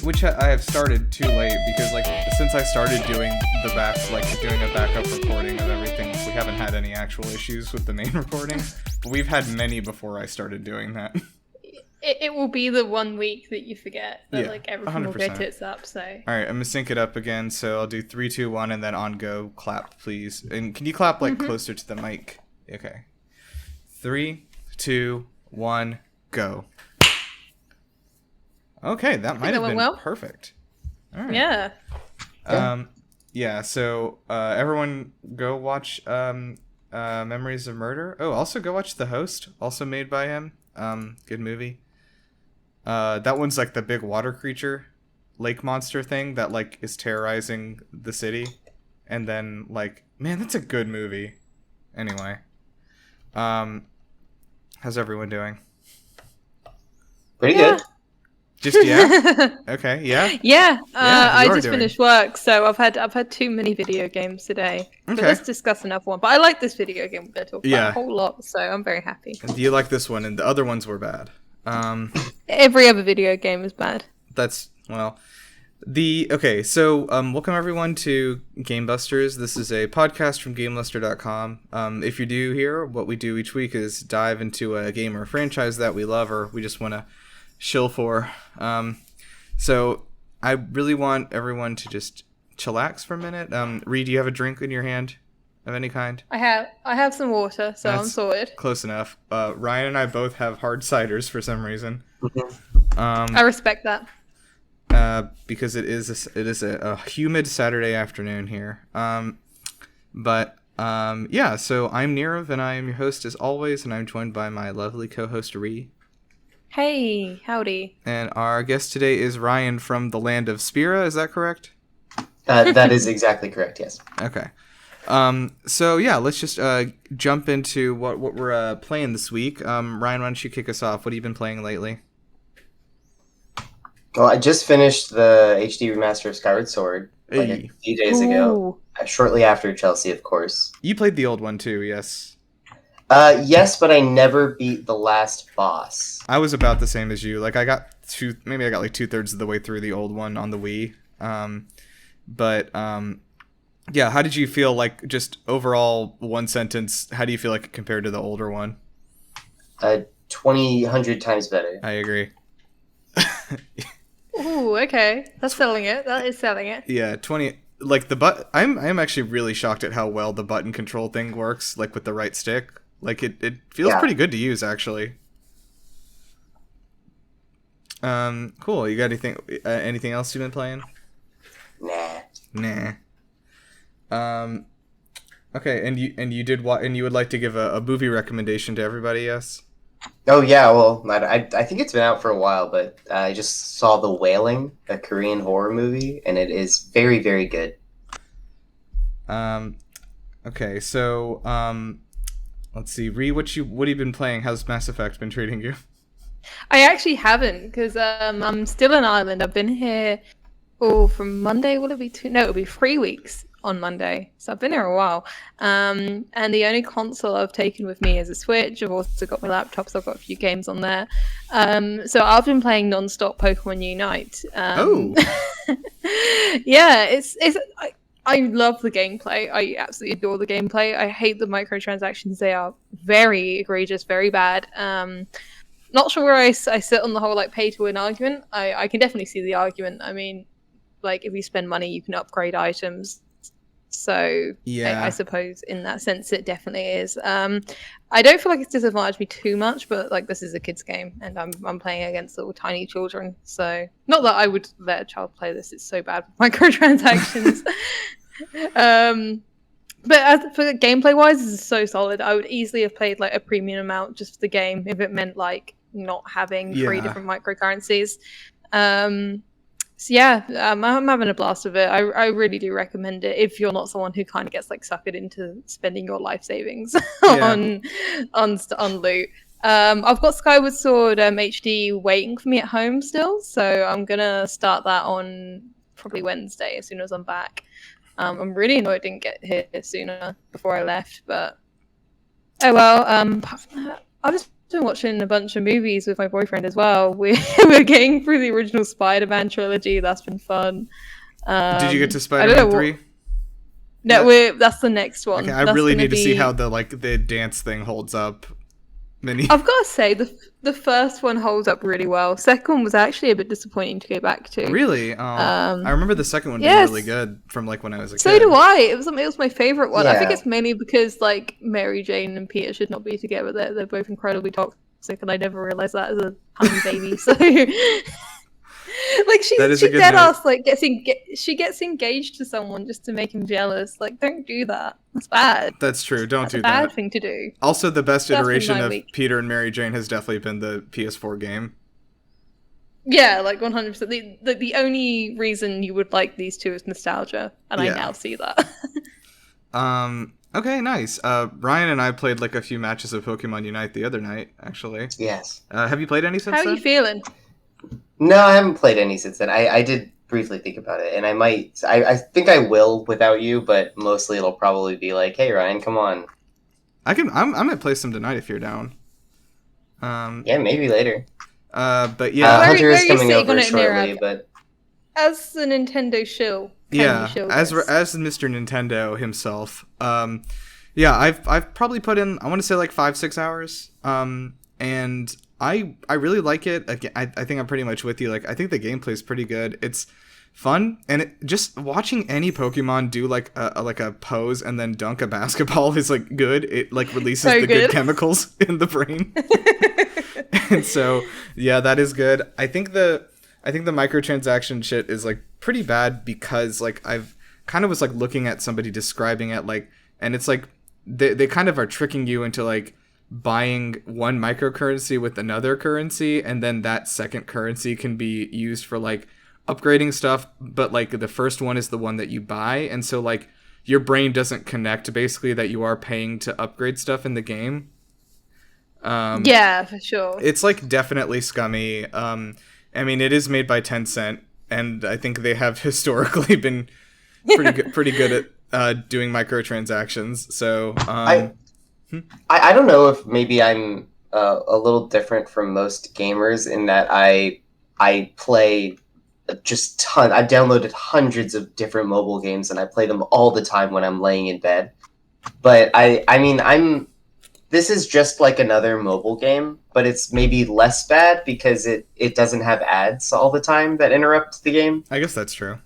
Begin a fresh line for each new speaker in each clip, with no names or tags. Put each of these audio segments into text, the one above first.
which I have started too late because like since I started doing doing a backup recording of everything, we haven't had any actual issues with the main recording. But we've had many before I started doing that.
It will be the 1 week that you forget that like everything 100%. Will go tits up. So. All
right, I'm gonna sync it up again. So I'll do 3, 2, 1, and then on go. Clap, please. And can you clap like closer to the mic? Okay. 3, 2, 1, go. Okay, that might have been perfect. All right.
Yeah.
Yeah. So everyone, go watch Memories of Murder. Oh, also go watch The Host, also made by him. Good movie. That one's like the big water creature, lake monster thing that like is terrorizing the city, and then like, man, that's a good movie. Anyway, how's everyone doing?
Pretty good.
Just okay, yeah.
Yeah. I just finished work, so I've had too many video games today. But let's discuss another one. But I like this video game we're talking about a whole lot, so I'm very happy.
And do you like this one? And the other ones were bad.
Every other video game is bad.
That's welcome everyone to GameBusters. This is a podcast from GameLuster.com. If you're new here, what we do each week is dive into a game or franchise that we love or we just want to shill for. So I really want everyone to just chillax for a minute. Rhi, do you have a drink in your hand of any kind?
I have some water, so I'm sorted.
Close enough. Ryan and I both have hard ciders for some reason.
I respect that.
Because it is a humid Saturday afternoon here. So I'm Nirav and I am your host as always, and I'm joined by my lovely co-host Rhi.
Hey, howdy.
And our guest today is Ryan from the land of Spira, is that correct?
That is exactly correct, yes.
Okay. Let's just jump into what we're playing this week. Ryan, why don't you kick us off? What have you been playing lately?
Well, I just finished the HD remaster of Skyward Sword a few days ago, shortly after Chelsea, of course.
You played the old one too, yes?
Yes, but I never beat the last boss.
I was about the same as you. Like I got like 2/3 of the way through the old one on the Wii. How did you feel, like, just overall, one sentence, how do you feel like it compared to the older one?
100 times better.
I agree.
Ooh, okay. That's selling it. That is selling it.
Yeah, 20, like, I'm actually really shocked at how well the button control thing works, like, with the right stick. Like, it feels pretty good to use, actually. Cool. You got anything else you've been playing? Nah. Okay, and you did what? And you would like to give a movie recommendation to everybody? Yes.
Oh yeah, well, I think it's been out for a while, but I just saw The Wailing, a Korean horror movie, and it is very, very good.
Okay, so let's see, Rhi, what have you been playing? How's Mass Effect been treating you?
I actually haven't, because I'm still in Ireland. I've been here. From Monday, will it be it'll be 3 weeks on Monday. So I've been here a while. And the only console I've taken with me is a Switch. I've also got my laptop, so I've got a few games on there. So I've been playing non-stop Pokemon Unite. Yeah, I love the gameplay. I absolutely adore the gameplay. I hate the microtransactions. They are very egregious, very bad. Not sure where I sit on the whole like pay to win argument. I can definitely see the argument. I mean, like, if you spend money, you can upgrade items. So yeah, I suppose in that sense, it definitely is. I don't feel like it's disadvantaged me too much, but like, this is a kid's game, and I'm playing against little tiny children. So not that I would let a child play this. It's so bad with microtransactions. But for gameplay wise, this is so solid. I would easily have played like a premium amount just for the game if it meant like not having 3 different microcurrencies. So yeah, I'm having a blast with it. I really do recommend it if you're not someone who kind of gets like suckered into spending your life savings on loot. I've got Skyward Sword HD waiting for me at home still, so I'm gonna start that on probably Wednesday as soon as I'm back. I'm really annoyed I didn't get here sooner before I left, but oh well. Apart from that, I've just been watching a bunch of movies with my boyfriend as well. We're getting through the original Spider-Man trilogy. That's been fun.
Did you get to
I don't
Spider-Man
know
3?
No,
Yeah.
that's the next one.
Okay, I
That's
really
gonna
need to see
be-
how the dance thing holds up.
I've got to say the first one holds up really well. Second one was actually a bit disappointing to go back to.
Really? I remember the second one being
yes.
really good from like when I was a
So
kid.
do I. It was my favorite one. I think
Yeah.
it's mainly because like Mary Jane and Peter should not be together. They're both incredibly toxic, and I never realized that as a tiny baby. So like
That is
she
a good
dead
note.
ass like she gets engaged to someone just to make him jealous. Like, don't do that. That's bad.
That's true. Don't
That's
do
a bad
that.
thing to do.
Also, the best
That's been
iteration
my
of
week.
Peter and Mary Jane has definitely been the PS4 game.
Yeah, like 100%. The only reason you would like these two is nostalgia, and
Yeah.
I now see that.
Okay, nice. Ryan and I played like a few matches of Pokemon Unite the other night, actually.
Yes.
Have you played any since
How are
then?
you feeling?
No, I haven't played any since then. I did briefly think about it, and I might. I think I will without you, but mostly it'll probably be like, "Hey, Ryan, come on."
I might play some tonight if you're down.
Yeah, maybe later.
But yeah,
Where-
Hunter
where
is
are you
coming
sitting on
over
it,
shortly,
Nirav?
but
As the Nintendo shill, can
yeah.
you shill
As
this?
Mr. Nintendo himself, yeah, I've probably put in, I want to say like 5-6 hours. And I really like it. Again, I think I'm pretty much with you. Like, I think the gameplay is pretty good. It's fun, and just watching any Pokemon do like a pose and then dunk a basketball is like good. It like releases
So
the good
good.
chemicals in the brain. And so yeah, that is good. I think the microtransaction shit is like pretty bad because like I've kind of was like looking at somebody describing it like, and it's like they kind of are tricking you into like buying one microcurrency with another currency, and then that second currency can be used for like upgrading stuff, but like the first one is the one that you buy, and so like your brain doesn't connect basically that you are paying to upgrade stuff in the game.
Yeah, for sure.
It's like definitely scummy. I mean, it is made by Tencent, and I think they have historically been pretty good at doing microtransactions. So
I don't know if maybe I'm a little different from most gamers in that I play just ton. I've downloaded hundreds of different mobile games and I play them all the time when I'm laying in bed. But I mean this is just like another mobile game, but it's maybe less bad because it doesn't have ads all the time that interrupt the game.
I guess that's true.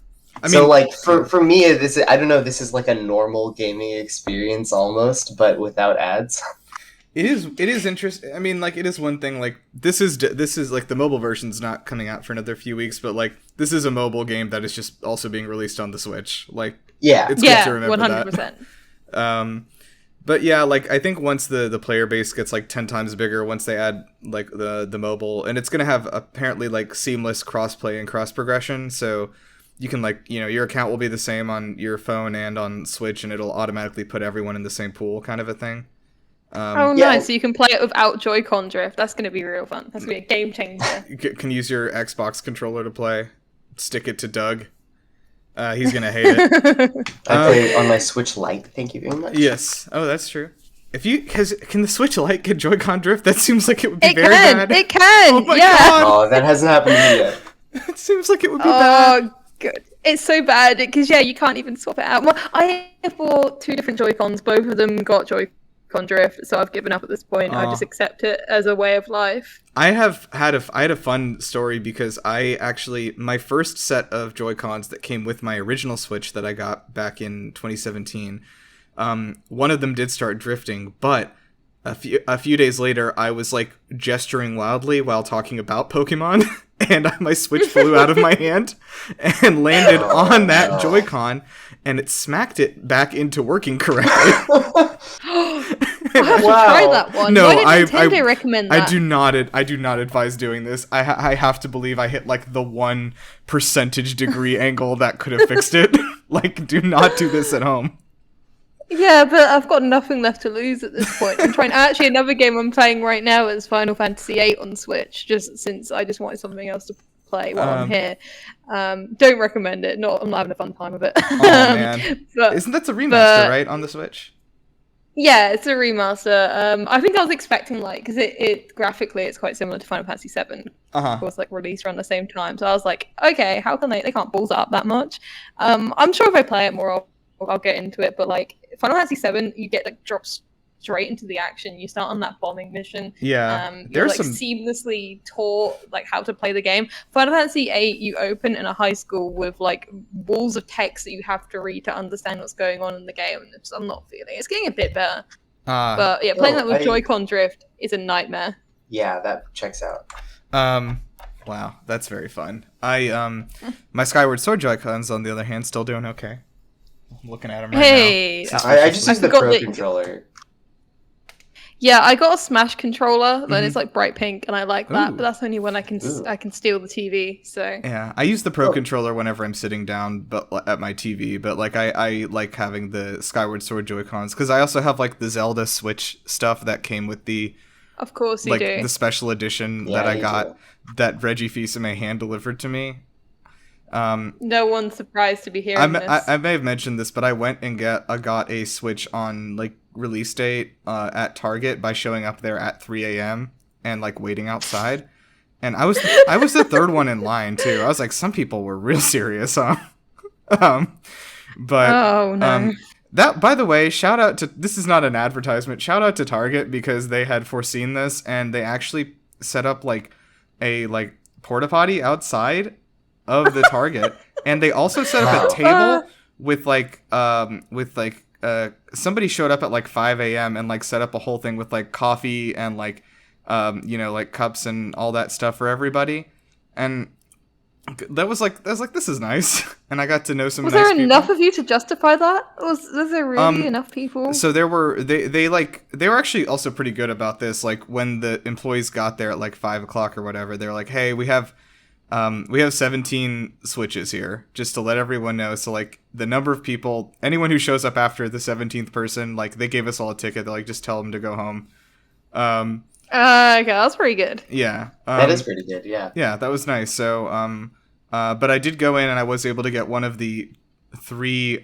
I mean,
So like for me, this is, I don't know. This is like a normal gaming experience almost, but without ads.
It is interesting. I mean, like, it is one thing. Like, this is like the mobile version's not coming out for another few weeks, but like this is a mobile game that is just also being released on the Switch. Like,
Yeah,
it's good to
Yeah,
remember
100%.
that. But yeah, like I think once the player base gets like 10 times bigger, once they add like the mobile, and it's gonna have apparently like seamless crossplay and cross progression, so you can like, you know, your account will be the same on your phone and on Switch, and it'll automatically put everyone in the same pool, kind of a thing.
Oh,
Yeah.
nice. So you can play it without Joy-Con drift. That's going to be real fun. That's going to be a game changer.
You can use your Xbox controller to play. Stick it to Doug. He's gonna hate it.
I play on my Switch Lite. Thank you very much.
Yes. Oh, that's true. Can the Switch Lite get Joy-Con drift? That seems like it would be
It
very
can!
bad.
It can!
Oh my
yeah!
God.
Oh, that hasn't happened to me yet.
It seems like it would be bad.
Oh, good. It's so bad because, yeah, you can't even swap it out. Well, I bought 2 different Joy-Cons. Both of them got Joy-Con drift, so I've given up at this point. I just accept it as a way of life.
I had a fun story because my first set of Joy-Cons that came with my original Switch that I got back in 2017, one of them did start drifting, but a few days later I was like gesturing wildly while talking about Pokemon, and my Switch flew out of my hand and landed on that
no.
Joy-Con, and it smacked it back into working correctly.
I have to
Wow.
try that one.
No,
Why did Nintendo recommend that?
I do not advise doing this. I have to believe I hit like the 1% degree angle that could have fixed it. Like, do not do this at home.
Yeah, but I've got nothing left to lose at this point. I'm trying. Actually, another game I'm playing right now is Final Fantasy VIII on Switch, just since I just wanted something else to play while I'm here. Don't recommend it. I'm not having a fun time with it.
Oh man,
But
isn't that a remaster, right, on the Switch?
Yeah, it's a remaster. I think I was expecting like because it graphically it's quite similar to Final Fantasy VII. Of course, like released around the same time. So I was like, okay, how can they can't balls up that much? I'm sure if I play it more, I'll get into it. But like Final Fantasy VII, you get like drops straight into the action. You start on that bombing mission.
Yeah,
You're
there's
like
some.
seamlessly taught like how to play the game. Final Fantasy VIII, you open in a high school with like walls of text that you have to read to understand what's going on in the game. And I'm not feeling it's getting a bit better. But yeah, playing that with Joy-Con drift is a nightmare.
Yeah, that checks out.
Wow, that's very fun. My Skyward Sword Joy-Cons, on the other hand, still doing okay. I'm looking at them right now.
I just use the Pro controller.
Yeah, I got a Smash controller, and it's like bright pink, and I like that. But that's only when I can steal the TV. So
yeah, I use the Pro controller whenever I'm sitting down, but at my TV. But like I like having the Skyward Sword Joy-Cons because I also have like the Zelda Switch stuff that came with the.
Of course,
you do. The special edition that I got that Reggie Fils-Aimé hand delivered to me.
No one's surprised to be hearing this.
I may have mentioned this, but I went and got a Switch on like release date at Target by showing up there at 3 a.m. and like waiting outside. And I was the third one in line too. I was like, some people were real serious, huh? But
oh no.
That, by the way, shout out to, this is not an advertisement, shout out to Target because they had foreseen this and they actually set up like a like porta potty outside of the Target, and they also set up a table with somebody showed up at like 5 a.m. and like set up a whole thing with like coffee and like like cups and all that stuff for everybody, and that was like this is nice, and I got to know some.
Was
nice
there
people.
Enough of you to justify that? Was there really enough people?
So they were actually also pretty good about this. Like when the employees got there at like 5 o'clock or whatever, they're like, "Hey, we have 17 Switches here, just to let everyone know." So like the number of people, anyone who shows up after the 17th person, like they gave us all a ticket. They're like, just tell them to go home.
Okay, that's pretty good.
Yeah,
that is pretty good. Yeah,
that was nice. So but I did go in and I was able to get one of the 3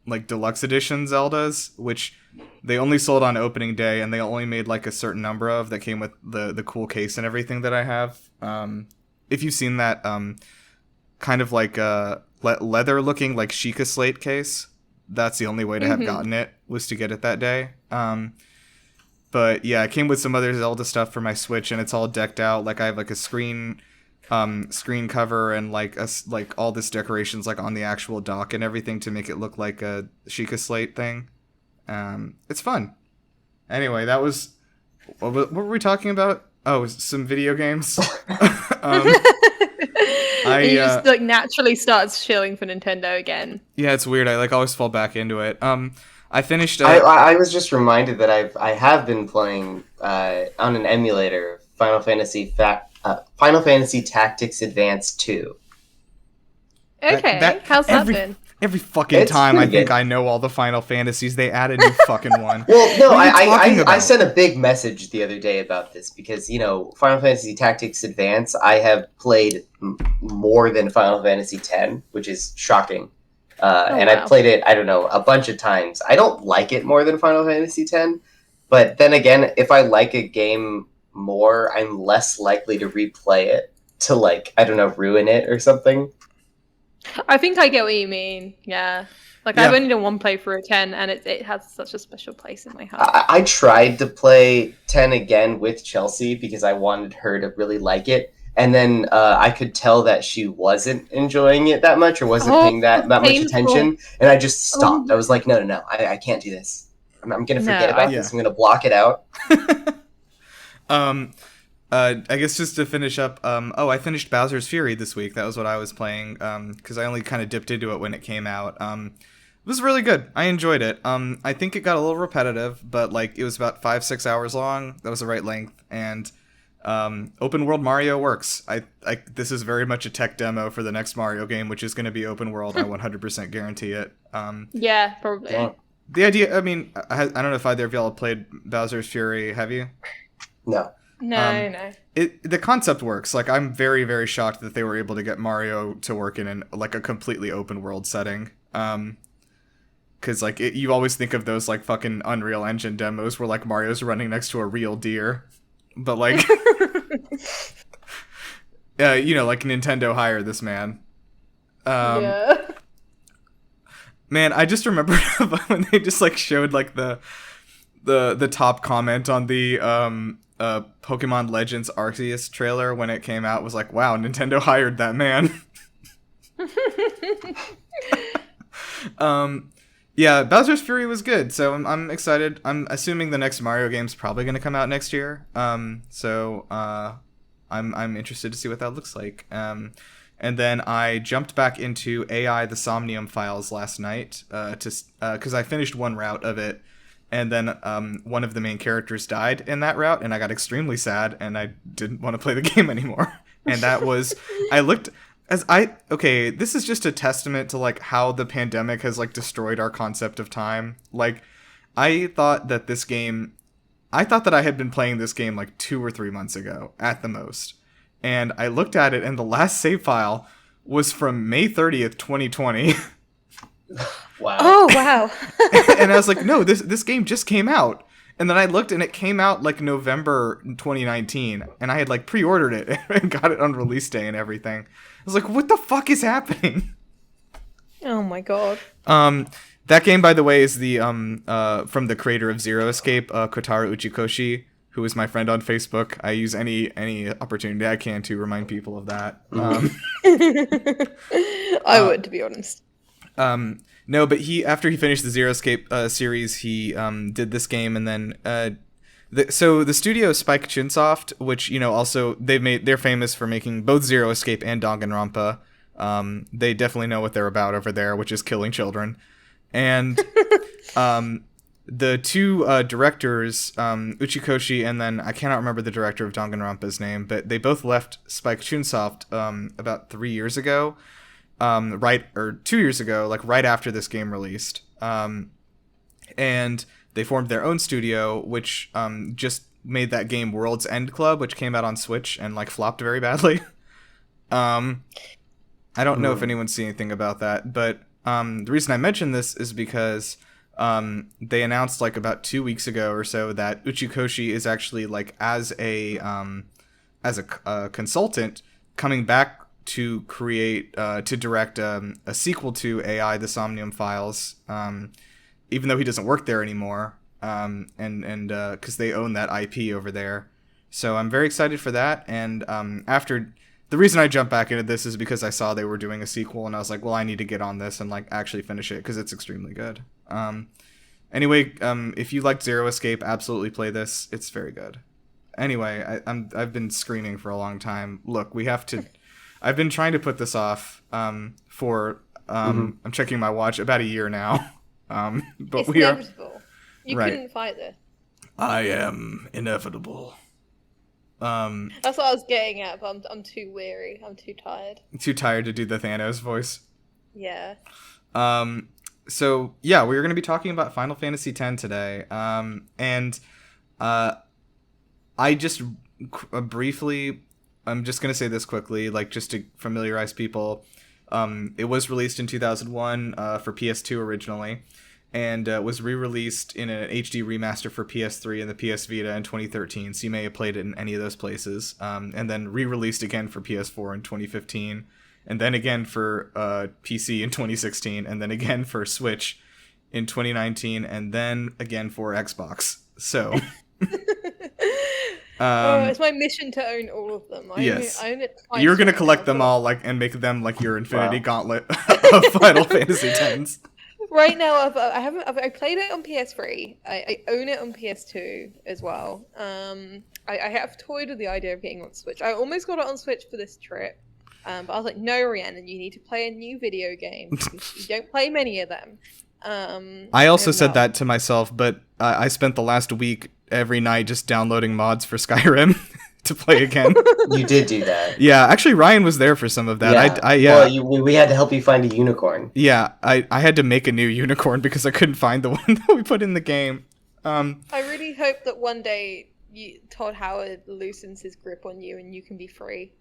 like deluxe edition Zeldas, which they only sold on opening day, and they only made like a certain number of that came with the cool case and everything that I have. If you've seen that kind of like leather looking like Sheikah Slate case, that's the only way to have gotten it, was to get it that day. But yeah, it came with some other Zelda stuff for my Switch, and it's all decked out. Like I have like a screen cover and like all this decorations like on the actual dock and everything to make it look like a Sheikah Slate thing. It's fun. Anyway, that was what were we talking about? Oh, some video games.
You just like naturally starts shilling for Nintendo again.
Yeah, it's weird. I like always fall back into it. I finished.
I was just reminded that I have been playing on an emulator Final Fantasy Tactics Advance 2.
Okay, how's that been?
Every fucking time I think I know all the Final Fantasies, they add a new fucking one.
Well, no, I sent a big message the other day about this because, Final Fantasy Tactics Advance, I have played more than Final Fantasy X, which is shocking. And I've played it, I don't know, a bunch of times. I don't like it more than Final Fantasy X, but then again, if I like a game more, I'm less likely to replay it to, like, I don't know, ruin it or something.
I think I get what you mean. Yeah. Like, I've only done one playthrough of 10, and it has such a special place in my heart.
I tried to play 10 again with Chelsea because I wanted her to really like it. And then I could tell that she wasn't enjoying it that much or wasn't paying that much attention. And I just stopped. I was like, no, I can't do this. I'm going to forget about this. I'm going to block it out.
I guess just to finish up, I finished Bowser's Fury this week. That was what I was playing, because I only kind of dipped into it when it came out. It was really good. I enjoyed it. I think it got a little repetitive, but like it was about 5-6 hours long. That was the right length, and open world Mario works. This is very much a tech demo for the next Mario game, which is going to be open world. I 100% guarantee it.
Yeah, probably.
Yeah.
The idea, I mean, I don't know if either of y'all have played Bowser's Fury. Have you?
No.
No.
The concept works. Like, I'm very, very shocked that they were able to get Mario to work in like a completely open world setting. Because because like you always think of those like fucking Unreal Engine demos where like Mario's running next to a real deer, but like like Nintendo hired this man.
Yeah.
Man, I just remember when they just like showed like the top comment on the Pokemon Legends Arceus trailer when it came out was like, wow, Nintendo hired that man. Yeah, Bowser's Fury was good, so I'm excited. I'm assuming the next Mario game's probably going to come out next year. So I'm interested to see what that looks like. And then I jumped back into AI the Somnium files last night because I finished one route of it, and then one of the main characters died in that route, and I got extremely sad, and I didn't want to play the game anymore. And that was this is just a testament to like how the pandemic has like destroyed our concept of time. Like I thought that I had been playing this game like 2 or 3 months ago at the most. And I looked at it, and the last save file was from May 30th, 2020.
Wow.
Oh, wow.
And I was like, no, this game just came out. And then I looked, and it came out like November 2019. And I had like pre-ordered it and got it on release day and everything. I was like, what the fuck is happening?
Oh my god.
That game, by the way, is the from the creator of Zero Escape, Kotaro Uchikoshi, who is my friend on Facebook. I use any opportunity I can to remind people of that.
I would, to be honest.
No, but after he finished the Zero Escape series, he did this game, and then so the studio is Spike Chunsoft, which also they're famous for making both Zero Escape and Danganronpa. They definitely know what they're about over there, which is killing children, and the two directors, Uchikoshi, and then I cannot remember the director of Danganronpa's name, but they both left Spike Chunsoft about 3 years ago, 2 years ago, like right after this game released, and they formed their own studio, which just made that game World's End Club, which came out on Switch and like flopped very badly. I don't know if anyone's seen anything about that, but the reason I mention this is because they announced like about 2 weeks ago or so that Uchikoshi is actually like as a consultant coming back to direct a sequel to AI the Somnium Files, even though he doesn't work there anymore, and because they own that IP over there. So I'm very excited for that. And the reason I jumped back into this is because I saw they were doing a sequel, and I was like, well, I need to get on this and like actually finish it because it's extremely good. Anyway, if you liked Zero Escape, absolutely play this. It's very good. Anyway, I've been screaming for a long time. Look, we have to. I've been trying to put this off for I'm checking my watch, about a year now. But
it's
we
inevitable. You
right.
couldn't fight this.
I am inevitable.
That's what I was getting at, but I'm too weary. I'm too tired.
Too tired to do the Thanos voice.
Yeah.
So yeah, we're going to be talking about Final Fantasy X today. And I just briefly, I'm just going to say this quickly, like just to familiarize people. It was released in 2001 for PS2 originally, and was re-released in an HD remaster for PS3 and the PS Vita in 2013, so you may have played it in any of those places, and then re-released again for PS4 in 2015, and then again for PC in 2016, and then again for Switch in 2019, and then again for Xbox. So...
it's my mission to own all of them.
Yes.
I own it twice.
You're gonna collect them all, like, and make them like your Infinity Gauntlet of Final Fantasy X.
Right now, I played it on PS3. I own it on PS2 as well. I have toyed with the idea of getting on Switch. I almost got it on Switch for this trip, but I was like, no, Rhiannon, you need to play a new video game. You don't play many of them.
I also said that to myself, but I spent the last week every night just downloading mods for Skyrim to play again.
You did do that.
Yeah, actually Ryan was there for some of that.
Yeah. Well, we had to help you find a unicorn.
Yeah, I had to make a new unicorn because I couldn't find the one that we put in the game.
I really hope that one day Todd Howard loosens his grip on you and you can be free.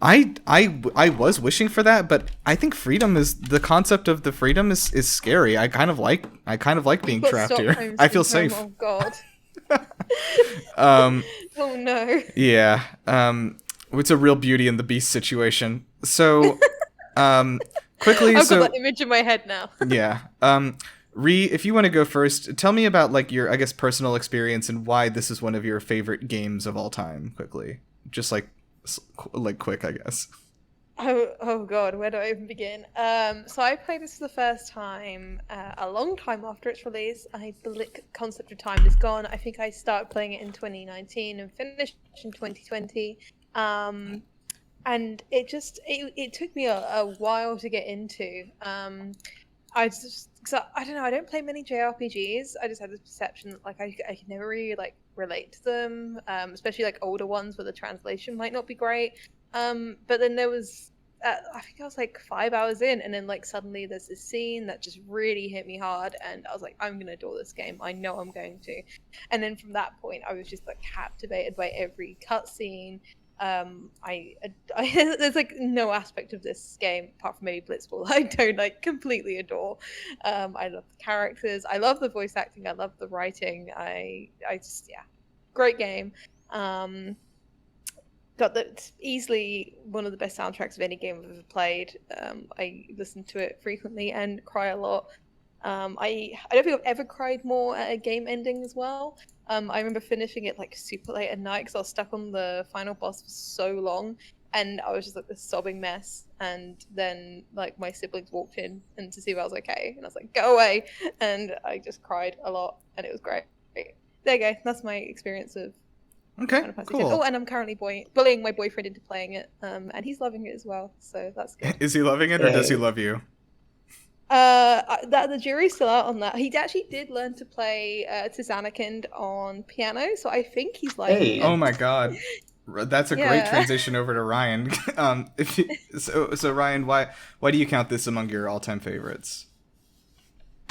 I was wishing for that, but I think freedom is the concept of the freedom is scary. I kind of like being
But
trapped here.
Stockholm
I feel
syndrome,
safe.
oh god.
Um,
Oh no.
yeah. It's a real Beauty and the Beast situation. So, quickly,
I've got
so
that image in my head now.
yeah. Rhi, if you want to go first, tell me about like your, I guess, personal experience and why this is one of your favorite games of all time. Quickly, just like quick, I guess.
Oh god, where do I even begin? So I played this for the first time a long time after its release. The concept of time is gone. I think I started playing it in 2019 and finished in 2020. And it took me a while to get into. I don't know. I don't play many JRPGs. I just had this perception that like I could never really like relate to them, especially like older ones where the translation might not be great. But then there was, I think I was like 5 hours in, and then like suddenly there's this scene that just really hit me hard, and I was like, I'm gonna adore this game. I know I'm going to. And then from that point, I was just like captivated by every cutscene. There's like no aspect of this game apart from maybe Blitzball I don't like completely adore. I love the characters, I love the voice acting, I love the writing. I just great game. Got that easily one of the best soundtracks of any game I've ever played. I listen to it frequently and cry a lot. I don't think I've ever cried more at a game ending as well. I remember finishing it like super late at night because I was stuck on the final boss for so long, and I was just like this sobbing mess. And then like my siblings walked in and to see if I was okay, and I was like, "Go away!" And I just cried a lot, and it was great. There you go. That's my experience of
Okay,
Final Fantasy X.
cool.
Oh, and I'm currently bullying my boyfriend into playing it, and he's loving it as well. So that's good.
Is he loving it or does he love you?
The jury's still out on that. He actually did learn to play Tizanakind on piano, so I think he's liking it.
Oh my god, that's a great transition over to Ryan. So Ryan, why do you count this among your all-time favorites?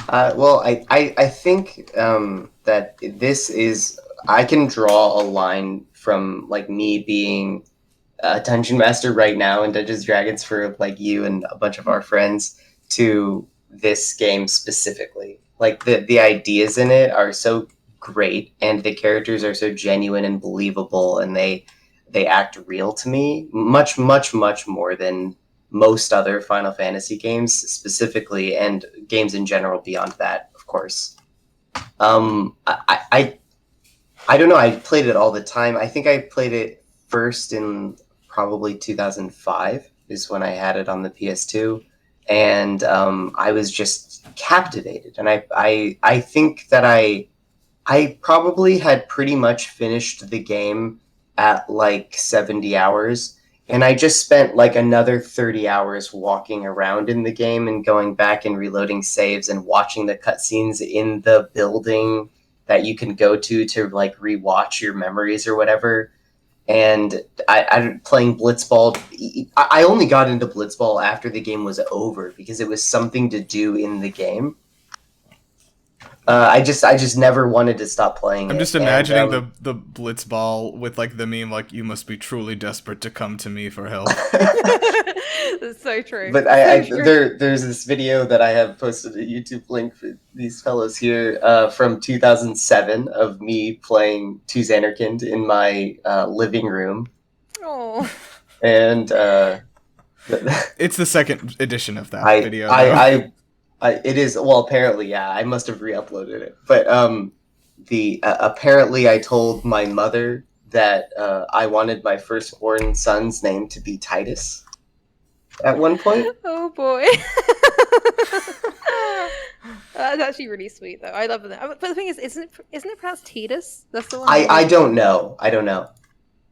Well, I think that this is, I can draw a line from like me being a dungeon master right now in Dungeons and Dragons for like you and a bunch of our friends to this game specifically. Like the ideas in it are so great, and the characters are so genuine and believable, and they act real to me much more than most other Final Fantasy games specifically, and games in general beyond that, of course. I don't know. I played it all the time. I think I played it first in probably 2005 is when I had it on the PS2, and I was just captivated. And I think that I probably had pretty much finished the game at like 70 hours. And I just spent like another 30 hours walking around in the game and going back and reloading saves and watching the cutscenes in the building that you can go to like rewatch your memories or whatever. And I playing Blitzball. I only got into Blitzball after the game was over because it was something to do in the game. I just never wanted to stop playing it.
I'm just imagining the Blitzball with like the meme like, "You must be truly desperate to come to me for help."
That's so true.
But there's this video that I have posted a YouTube link for these fellows here from 2007 of me playing Tuzanarkind in my living room.
Oh.
And
it's the second edition of that video.
It is, well, apparently, yeah. I must have re-uploaded it, but apparently I told my mother that I wanted my firstborn son's name to be Titus at one point.
Oh boy. That's actually really sweet, though. I love that. But the thing is, isn't it pronounced Titus? That's the one.
I don't know.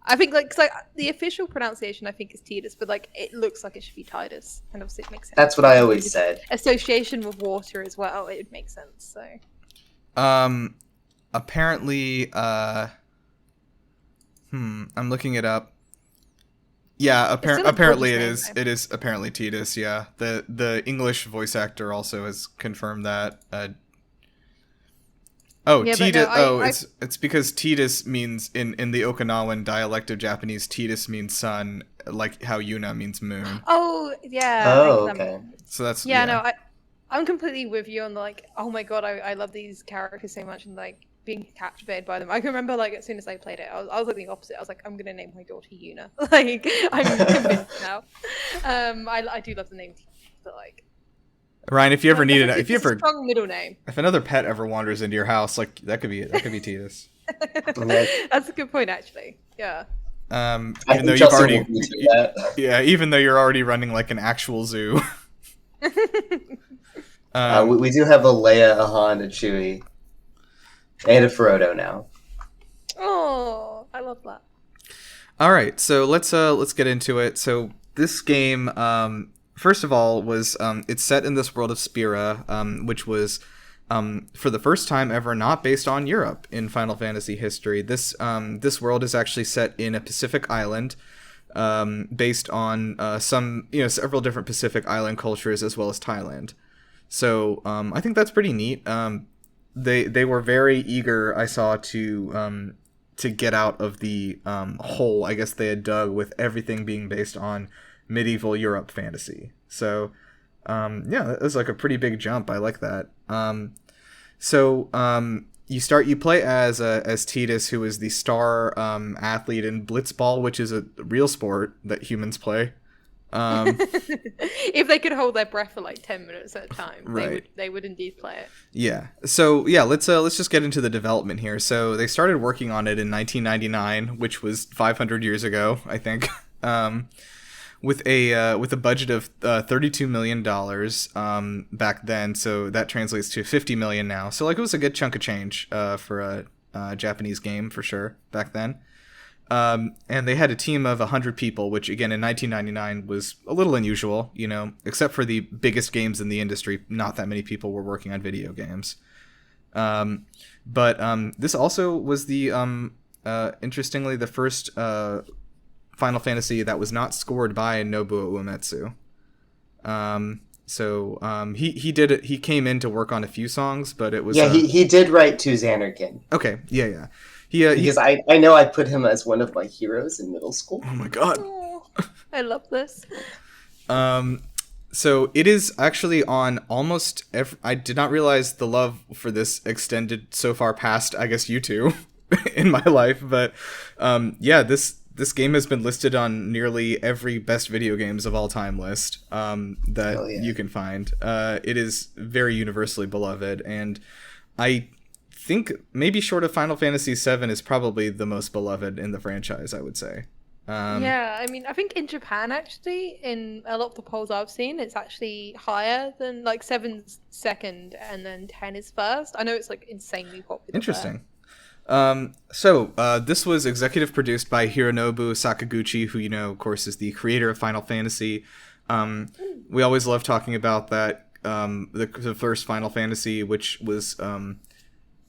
I think like the official pronunciation I think is Titus, but like it looks like it should be Titus, and obviously it makes sense.
That's what I always said.
Association with water as well, it makes sense. So.
Apparently, I'm looking it up. Yeah, apparently it is. It is apparently Titus. Yeah, the English voice actor also has confirmed that. Titus. No, it's because Titus means in the Okinawan dialect of Japanese, Titus means son, like how Yuna means moon.
Oh yeah.
Oh, okay.
So that's
Yeah, no, I'm completely with you on the, like, oh my god, I love these characters so much and like being captivated by them. I can remember like as soon as I played it, I was like the opposite. I was like, I'm gonna name my daughter Yuna. Like I'm convinced now. I do love the name, but like
Ryan, if you ever need it, if you
it's a
ever
strong middle name.
if another pet ever wanders into your house, like that could be Titus.
That's a good point, actually. Yeah.
Even though you've already, yeah, even though you're already running like an actual zoo.
We do have a Leia, a Han, a Chewie, and a Frodo now.
Oh, I love that.
All right, so let's get into it. So this game, first of all, was it's set in this world of Spira, which was for the first time ever not based on Europe in Final Fantasy history. This world is actually set in a Pacific island, based on several different Pacific island cultures as well as Thailand. So I think that's pretty neat. They were very eager, I saw, to get out of the hole I guess they had dug with everything being based on medieval Europe fantasy. So yeah, it was like a pretty big jump. I like that. You play as Titus, who is the star athlete in Blitzball, which is a real sport that humans play.
If they could hold their breath for like 10 minutes at a time,
right,
they would indeed play it.
Yeah. So yeah, let's just get into the development here. So they started working on it in 1999, which was 500 years ago, I think. With a budget of $32 million back then, so that translates to $50 million now. So like it was a good chunk of change for a Japanese game for sure back then. And they had a team of 100 people, which again in 1999 was a little unusual, except for the biggest games in the industry. Not that many people were working on video games. But this also was the interestingly the first Final Fantasy that was not scored by Nobuo Uematsu. He came in to work on a few songs, but it was
he did write to Xanarkin.
Okay, yeah.
Because I know I put him as one of my heroes in middle school.
Oh my god.
Oh, I love this.
So it is actually on almost I did not realize the love for this extended so far past, I guess, you two in my life, but yeah, this game has been listed on nearly every best video games of all time list that you can find. It is very universally beloved, and I think maybe short of Final Fantasy VII is probably the most beloved in the franchise, I would say.
Yeah, I mean, I think in Japan, actually, in a lot of the polls I've seen, it's actually higher than, like, 7's second and then 10 is first. I know it's, like, insanely popular.
Interesting. This was executive produced by Hironobu Sakaguchi, who, of course, is the creator of Final Fantasy. We always love talking about that, the first Final Fantasy, which was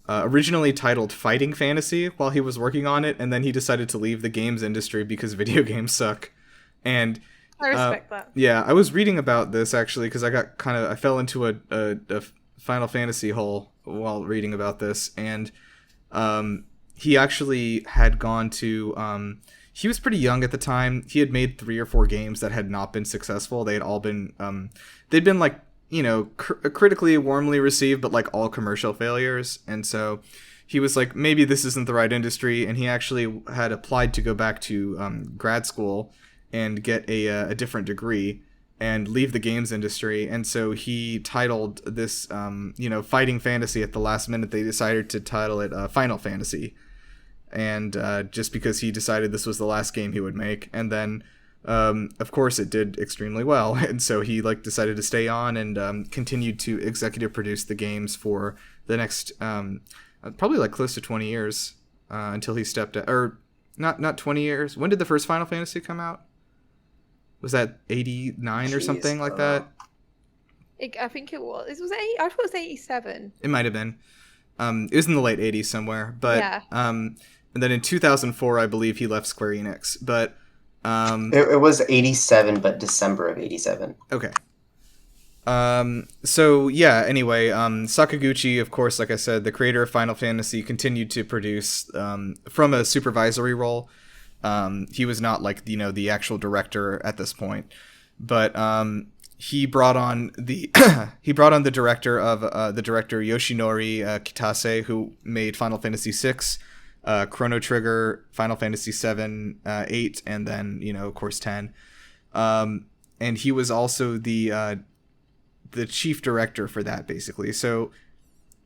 originally titled Fighting Fantasy while he was working on it, and then he decided to leave the games industry because video games suck. And
I respect that.
Yeah, I was reading about this actually because I fell into a Final Fantasy hole while reading about this, and he actually had gone to he was pretty young at the time. He had made 3 or 4 games that had not been successful. They had all been they'd been like critically warmly received, but like all commercial failures. And so he was like, maybe this isn't the right industry. And he actually had applied to go back to grad school and get a different degree and leave the games industry. And so he titled this, Fighting Fantasy at the last minute. They decided to title it Final Fantasy. And just because he decided this was the last game he would make. And then of course it did extremely well, and so he decided to stay on and continued to executive produce the games for the next probably close to 20 years until he stepped out. Or not 20 years. When did the first Final Fantasy come out? Was that 89 or something like that?
I think it was. I thought it was 87.
It might have been. It was in the late 80s somewhere, but
yeah.
And then in 2004 I believe he left Square Enix, but
it was 87, but December of 87.
Okay. So yeah, anyway, Sakaguchi, of course, like I said, the creator of Final Fantasy, continued to produce from a supervisory role. He was not like, you know, the actual director at this point, but he brought on the director Yoshinori Kitase, who made Final Fantasy VI, Chrono Trigger, Final Fantasy 7, 8, and then, you know, of course 10. And he was also the chief director for that, basically. So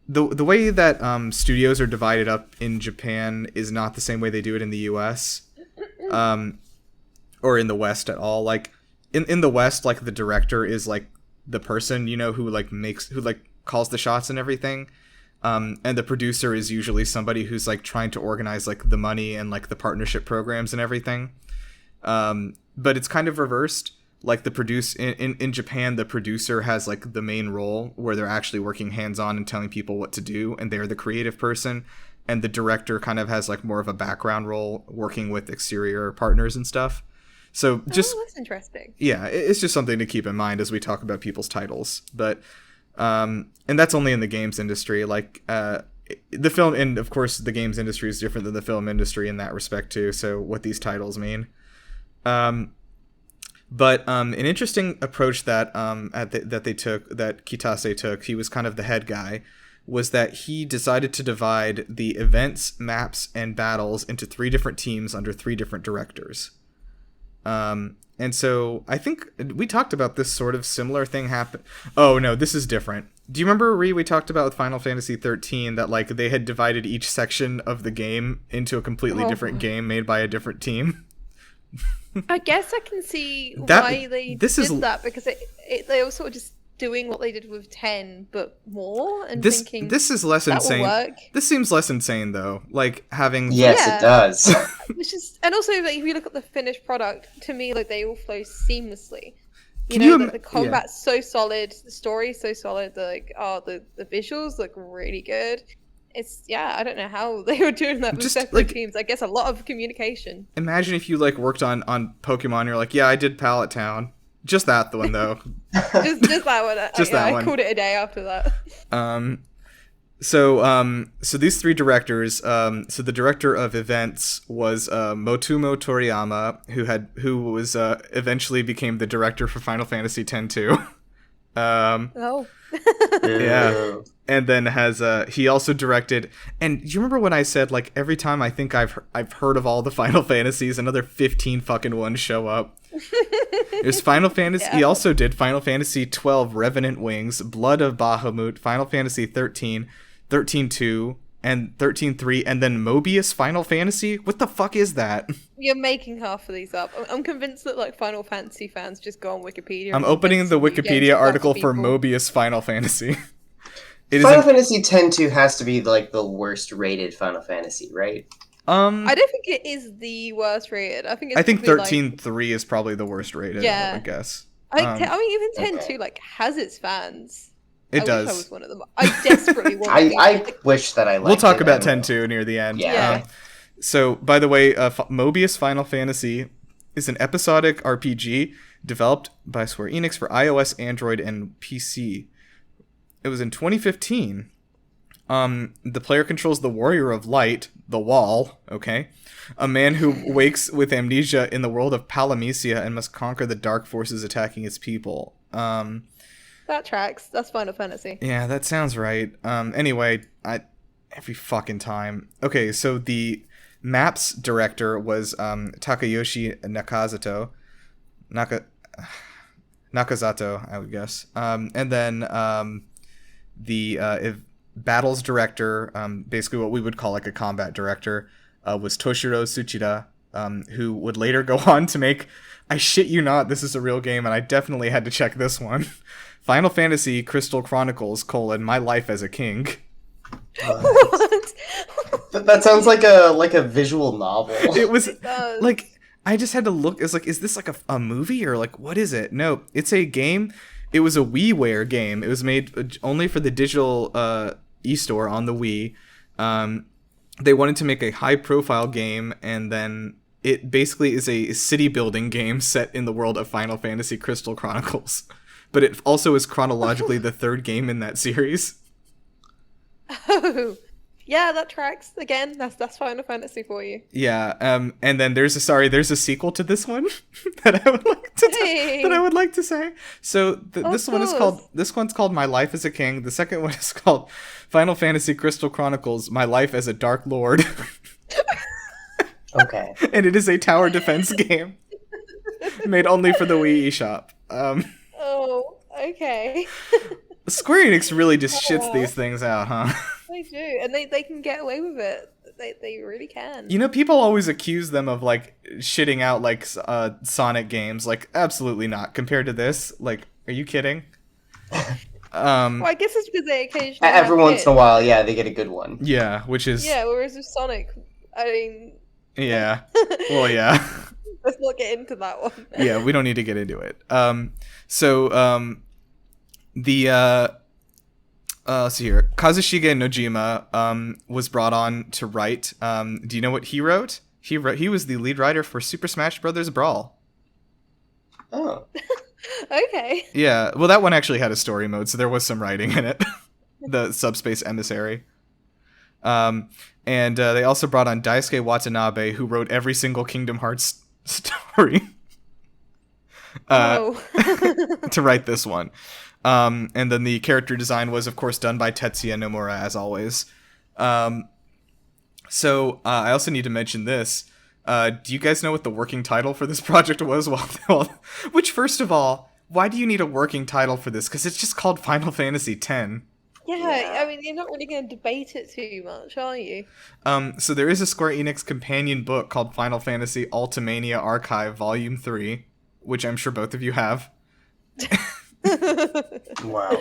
the way that studios are divided up in Japan is not the same way they do it in the US, or in the West at all. Like in the West, like the director is like the person, you know, who calls the shots and everything. And the producer is usually somebody who's like trying to organize like the money and like the partnership programs and everything. But it's kind of reversed. Like in Japan, the producer has like the main role where they're actually working hands-on and telling people what to do, and they're the creative person. And the director kind of has like more of a background role, working with exterior partners and stuff. So just
that's interesting.
Yeah, it's just something to keep in mind as we talk about people's titles. But and that's only in the games industry. Like the film, and of course the games industry is different than the film industry in that respect too. So what these titles mean. But an interesting approach that that Kitase took, he was kind of the head guy, was that he decided to divide the events, maps, and battles into 3 different teams under 3 different directors. And so I think we talked about this sort of similar thing happen. Oh no, this is different. Do you remember, Rhi, we talked about with Final Fantasy 13 that like they had divided each section of the game into a completely different game made by a different team?
I guess I can see why they did that, because they were sort of just doing what they did with 10 but more, and thinking
this is less insane.
Will work.
This seems less insane though, like having
it does.
Which is, and also like, if you look at the finished product, to me like they all flow seamlessly. The combat's so solid, the story's so solid, the visuals look really good. It's I don't know how they were doing that with separate teams. I guess a lot of communication.
Imagine if you like worked on Pokemon, you're like, yeah, I did Pallet Town. Just that one though.
just that one. I called it a day after that.
So these 3 directors, so the director of events was Motomo Toriyama, who was eventually became the director for Final Fantasy X-2. Yeah. And then he also directed, and do you remember when I said like every time I think I've heard of all the Final Fantasies, another 15 fucking ones show up. There's Final Fantasy. He also did Final Fantasy 12 Revenant Wings, Blood of Bahamut, Final Fantasy 13, 13-2, and 13-3, and then Mobius Final Fantasy. What the fuck is that?
You're making half of these up. I'm convinced that like Final Fantasy fans just go on Wikipedia.
I'm opening the Wikipedia article for Mobius Final Fantasy.
Final Fantasy X-2 has to be like the worst rated Final Fantasy, right?
I don't think it is the worst rated. I think
13-3 is probably the worst rated.
Yeah.
I would guess.
Even 10-2 like has its fans.
It
I
does.
Wish I was one of them. I desperately want.
I wish that I liked.
We'll talk about 10-2 near the end.
Yeah.
So, by the way, Mobius Final Fantasy is an episodic RPG developed by Square Enix for iOS, Android, and PC. It was in 2015. The player controls the Warrior of Light, the Wall, okay? A man who wakes with amnesia in the world of Palamecia and must conquer the dark forces attacking its people.
That tracks. That's Final Fantasy.
Yeah, that sounds right. Anyway, every fucking time. Okay, so the maps director was Takayoshi Nakazato, I would guess. And then the battles director, basically what we would call like a combat director, was Toshiro Tsuchida, who would later go on to make, I shit you not, this is a real game, and I definitely had to check this one, Final Fantasy Crystal Chronicles, My Life as a King.
What?
That sounds like a visual novel.
It was like, I just had to look. It's like, is this like a movie or like what is it? No, it's a game. It was a WiiWare game. It was made only for the digital e-store on the Wii. They wanted to make a high-profile game, and then it basically is a city-building game set in the world of Final Fantasy Crystal Chronicles. But it also is chronologically the 3rd game in that series.
Oh, Yeah, that tracks. Again, that's Final Fantasy for you.
Yeah, and then there's a sequel to this one that I would like to that I
Hey,
would like to say. So
of course.
this one's called My Life as a King. The second one is called Final Fantasy Crystal Chronicles: My Life as a Dark Lord,
Okay.
and it is a tower defense game made only for the Wii eShop.
Oh, okay.
Square Enix really just shits
Aw.
these things out, huh?
They do, and they can get away with it. They really can.
You know, people always accuse them of like shitting out like Sonic games. Like, absolutely not. Compared to this, like, are you kidding?
Well, I guess it's because they occasionally
Every
have
once in a
hits.
while, yeah, they get a good one.
Yeah, which is
Yeah, whereas with Sonic, I mean,
yeah. Well, yeah.
let's not get into that one.
Yeah, we don't need to get into it. The let's see here. Kazushige Nojima was brought on to write. Do you know what he wrote? He was the lead writer for Super Smash Bros. Brawl.
Oh.
Okay.
Yeah, well, that one actually had a story mode, so there was some writing in it. The Subspace Emissary. And they also brought on Daisuke Watanabe, who wrote every single Kingdom Hearts story.
Oh.
To write this one. And then the character design was, of course, done by Tetsuya Nomura, as always. So I also need to mention this. Do you guys know what the working title for this project was? Which, first of all, why do you need a working title for this? Because it's just called Final Fantasy X.
Yeah, I mean, you're not really going to debate it too much, are you?
So there is a Square Enix companion book called Final Fantasy Ultimania Archive Volume 3, which I'm sure both of you have.
Wow.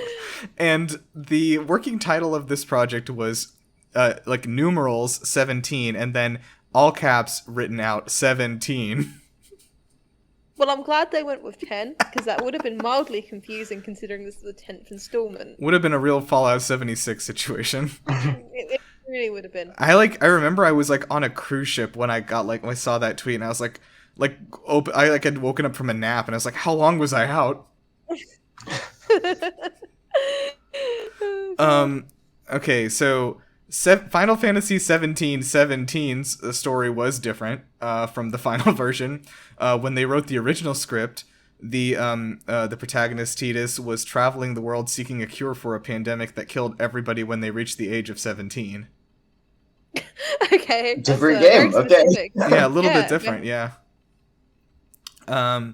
And the working title of this project was like numerals 17 and then all caps written out 17.
Well, I'm glad they went with 10, because that would have been mildly confusing considering this is the 10th installment.
Would have been a real Fallout 76 situation.
It really would have been.
I remember I was like on a cruise ship when I saw that tweet, and I was like I like had woken up from a nap, and I was like, how long was I out? Okay, so Final Fantasy 17's story was different from the final version. When they wrote the original script, the protagonist Tidus was traveling the world seeking a cure for a pandemic that killed everybody when they reached the age of 17.
Okay.
Different
very
game, okay.
specific.
Yeah, a little bit different, yeah.
How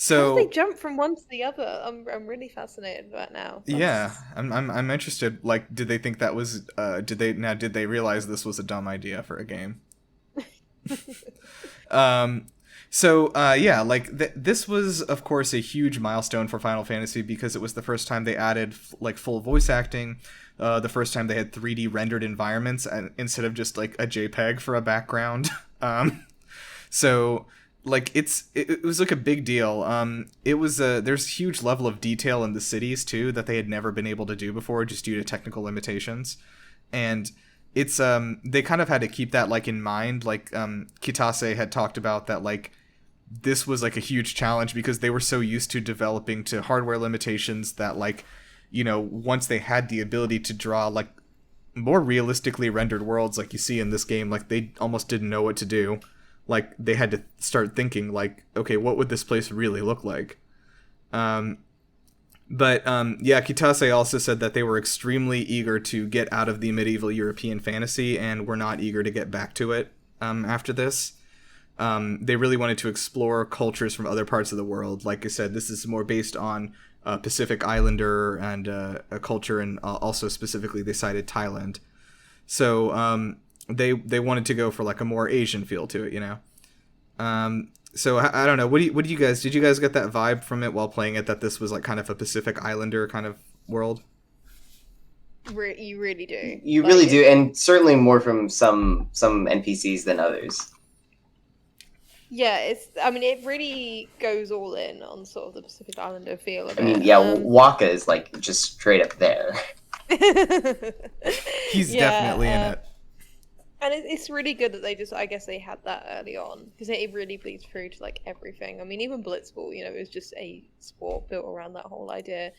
So
did they jump from one to the other? I'm really fascinated by it now.
yeah, I'm interested. Like, did they think that was did they realize this was a dumb idea for a game? This was of course a huge milestone for Final Fantasy because it was the first time they added like full voice acting, the first time they had 3D rendered environments instead of just like a JPEG for a background. So like it was like a big deal. It was there's huge level of detail in the cities too that they had never been able to do before just due to technical limitations, and it's they kind of had to keep that like in mind. Like Kitase had talked about that, like this was like a huge challenge because they were so used to developing to hardware limitations that, like, you know, once they had the ability to draw like more realistically rendered worlds like you see in this game, like they almost didn't know what to do. Like they had to start thinking like, okay, what would this place really look like? Yeah, Kitase also said that they were extremely eager to get out of the medieval European fantasy and were not eager to get back to it after this. They really wanted to explore cultures from other parts of the world. Like I said, this is more based on Pacific Islander and a culture, and also specifically they cited Thailand. So they wanted to go for like a more Asian feel to it, you know. So I don't know. What do you guys? Did you guys get that vibe from it while playing it? That this was like kind of a Pacific Islander kind of world?
You really do.
You really do, and certainly more from some NPCs than others.
Yeah, I mean, it really goes all in on sort of the Pacific Islander feel of it.
I mean, yeah, Waka is like just straight up there.
He's definitely in it.
And it's really good that I guess they had that early on, because it really bleeds through to like everything. I mean, even Blitzball, you know, it was just a sport built around that whole idea.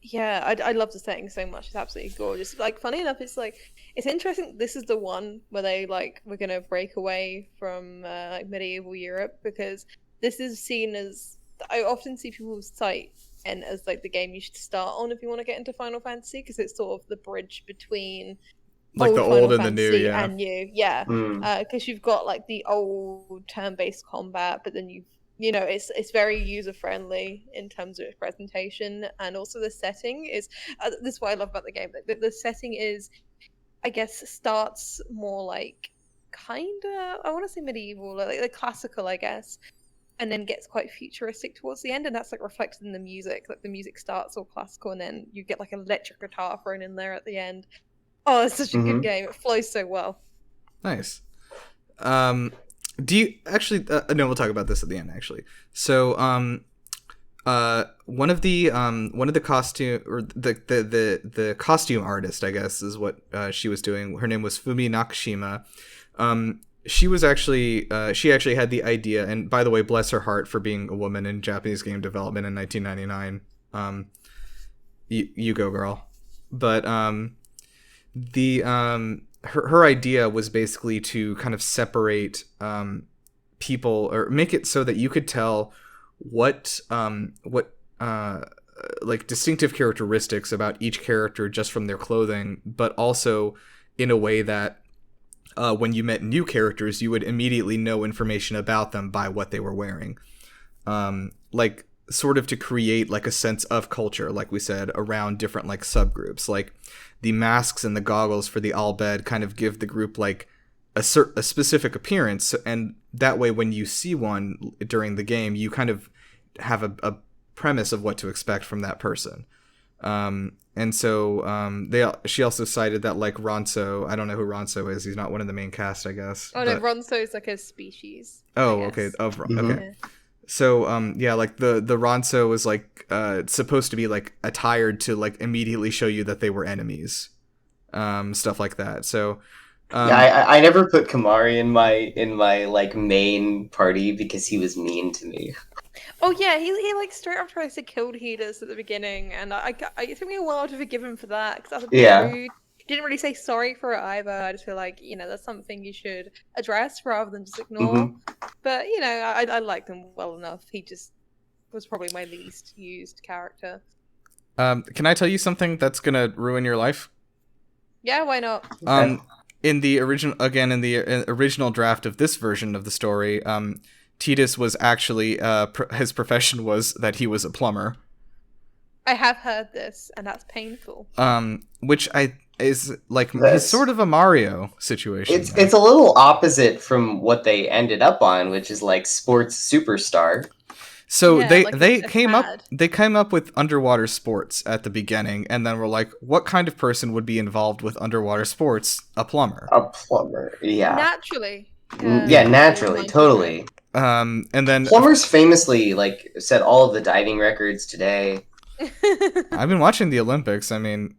Yeah, I love the setting so much. It's absolutely gorgeous. Like, funny enough, it's interesting. This is the one where we're gonna break away from like medieval Europe, because this is seen as, I often see people cite and as like the game you should start on if you want to get into Final Fantasy, because it's sort of the bridge between
Like the
old
old
Final
and the new,
Fantasy
yeah.
and new. Yeah,
Mm.
because you've got like the old turn-based combat, but then it's very user friendly in terms of its presentation, and also the setting is this is what I love about the game. The setting is, I guess, starts more like kind of, I want to say medieval, like the classical, I guess, and then gets quite futuristic towards the end, and that's like reflected in the music. Like the music starts all classical, and then you get like an electric guitar thrown in there at the end. Oh, it's such a good game. It flows so well.
Nice. Do you actually? No, we'll talk about this at the end. Actually, so one of the costume, or the costume artist, I guess, is what she was doing. Her name was Fumi Nakashima. She actually had the idea, and by the way, bless her heart for being a woman in Japanese game development in 1999. You go, girl. But the her idea was basically to kind of separate people, or make it so that you could tell what like distinctive characteristics about each character just from their clothing, but also in a way that when you met new characters, you would immediately know information about them by what they were wearing. Like sort of to create like a sense of culture, like we said, around different like subgroups. Like the masks and the goggles for the Albed kind of give the group like a specific appearance, and that way when you see one during the game, you kind of have a premise of what to expect from that person. And so she also cited that like Ronso, I don't know who Ronso is. He's not one of the main cast, I guess.
Oh no, Ronso is like a species.
Oh, okay.
Mm-hmm.
Okay. So yeah, like the Ronso was like supposed to be like attired to like immediately show you that they were enemies, stuff like that. So
yeah, I never put Kamari in my like main party because he was mean to me.
Oh yeah, he like straight after I said killed Heaters at the beginning, and it took me a while to forgive him for that, because that's a bit rude. Didn't really say sorry for it either. I just feel like, that's something you should address rather than just ignore. But I liked him well enough. He just was probably my least used character.
Can I tell you something that's gonna ruin your life?
Yeah, why not?
In the original draft of this version of the story, Titus was actually his profession was that he was a plumber.
I have heard this, and that's painful.
Which is like it's sort of a Mario situation.
It's a little opposite from what they ended up on, which is like sports superstar.
So yeah, they came up with underwater sports at the beginning, and then were like, what kind of person would be involved with underwater sports? A plumber.
A plumber, yeah.
Naturally.
Yeah, naturally, totally.
And then
plumbers famously like set all of the diving records today.
I've been watching the Olympics. I mean,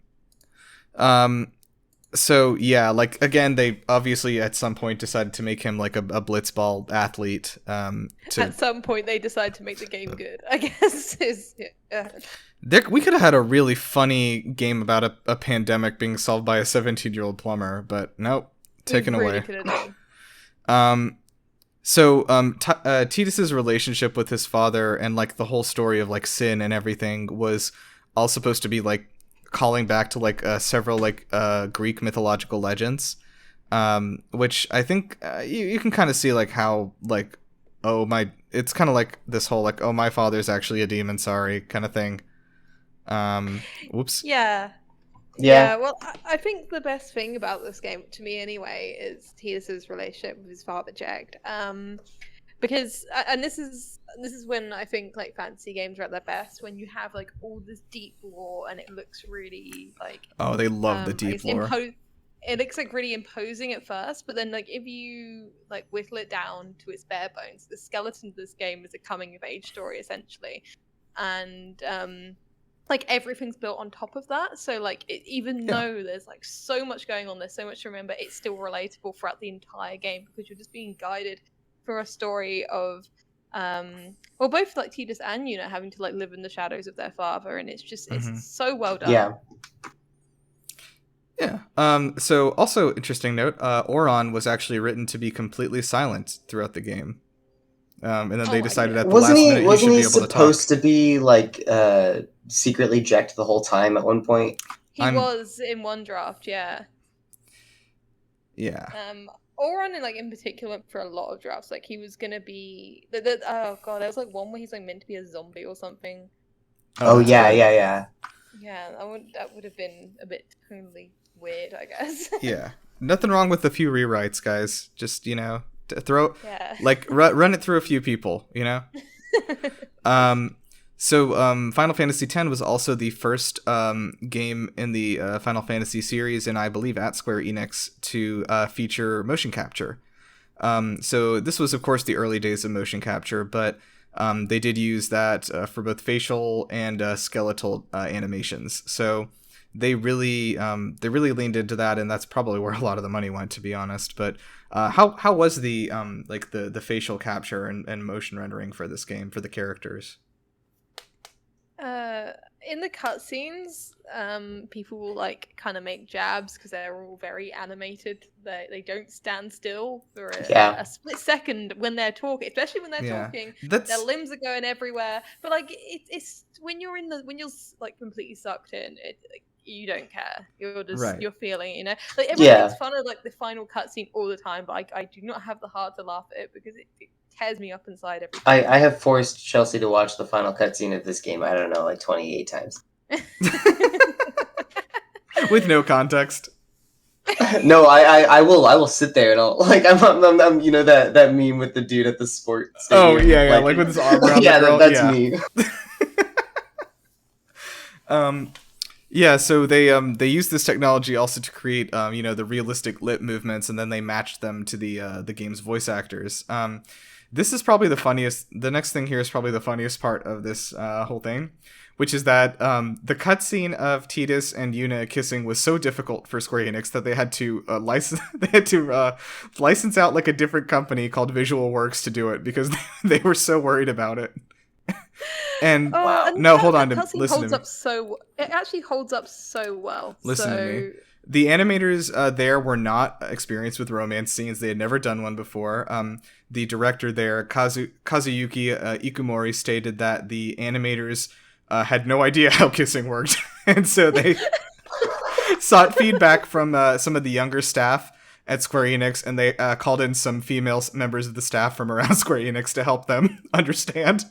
so yeah, like again, they obviously at some point decided to make him like a blitzball athlete.
At some point, they decided to make the game good, I guess.
We could have had a really funny game about a pandemic being solved by a 17-year-old plumber, but nope, taken away. Titus's relationship with his father and like the whole story of like sin and everything was all supposed to be like calling back to like several like Greek mythological legends, which I think you can kind of see like how like it's kind of like this whole like, oh, my father's actually a demon, sorry, kind of thing. Whoops.
Yeah, well, I think the best thing about this game, to me anyway, is Titus's relationship with his father, Jagged. Because, and this is when I think like fantasy games are at their best, when you have like all this deep lore and it looks really like,
oh, they love the deep lore.
It looks like really imposing at first, but then like if you like whittle it down to its bare bones, the skeleton of this game is a coming of age story essentially, and like everything's built on top of that. So like even though there's like so much going on, there's so much to remember, it's still relatable throughout the entire game because you're just being guided for a story of well, both like Tidus and Yuna having to like live in the shadows of their father, and it's just it's so well done.
Yeah.
Yeah. So also interesting note, Auron was actually written to be completely silent throughout the game. And then they decided at the last minute he should be able to talk.
Wasn't he supposed to be like secretly Jacked the whole time at one point?
He was in one draft, yeah.
Yeah.
Auron in particular went for a lot of drafts. Like he was gonna be oh god, there was like one where he's like meant to be a zombie or something.
Oh yeah,
right.
yeah.
Yeah, that would have been a bit tonally weird, I guess.
Yeah. Nothing wrong with a few rewrites, guys. Just, throw
yeah.
run it through a few people, So Final Fantasy X was also the first game in the Final Fantasy series, and I believe at Square Enix, to feature motion capture. So this was, of course, the early days of motion capture, but they did use that for both facial and skeletal animations. So they really leaned into that, and that's probably where a lot of the money went, to be honest. But how was the the facial capture and motion rendering for this game for the characters?
In the cutscenes, people will kind of make jabs because they're all very animated. They don't stand still for a split second when they're talking, especially when they're talking. Their limbs are going everywhere. But it's when you're completely sucked in, you don't care. You're just you're feeling it, everyone makes fun of the final cutscene all the time, but I do not have the heart to laugh at it because it tears me up inside every time.
I have forced Chelsea to watch the final cutscene of this game, I don't know, 28 times.
With no context.
No, I will sit there and I'll I'm that meme with the dude at the sports stadium.
Oh yeah, with his arm around the girl.
That's me.
Yeah, so they used this technology also to create the realistic lip movements, and then they matched them to the game's voice actors. This is probably the funniest. The next thing here is probably the funniest part of this whole thing, which is that the cutscene of Tidus and Yuna kissing was so difficult for Square Enix that they had to license out a different company called Visual Works to do it because they were so worried about it. And hold on, listen to me.
It actually holds up so well.
Listen to me. The animators there were not experienced with romance scenes. They had never done one before. The director there, Kazuyuki Ikumori, stated that the animators had no idea how kissing worked. And so they sought feedback from some of the younger staff at Square Enix, and they called in some female members of the staff from around Square Enix to help them understand.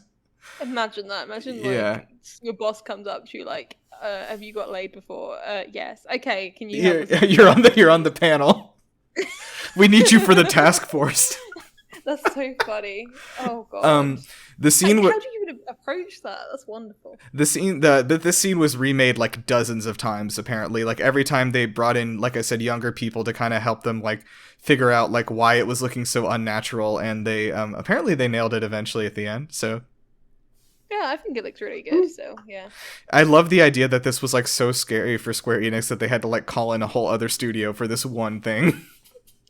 Imagine that. Imagine your boss comes up to you have you got laid before? Yes. Okay, can you help us?
You're on the panel. We need you for the task force.
That's so funny. Oh god.
The scene
how do you even approach that? That's wonderful.
This scene was remade dozens of times apparently. Every time they brought in, like I said, younger people to kind of help them figure out why it was looking so unnatural, and they apparently they nailed it eventually at the end. So
yeah, I think it looks really good, so yeah.
I love the idea that this was so scary for Square Enix that they had to call in a whole other studio for this one thing.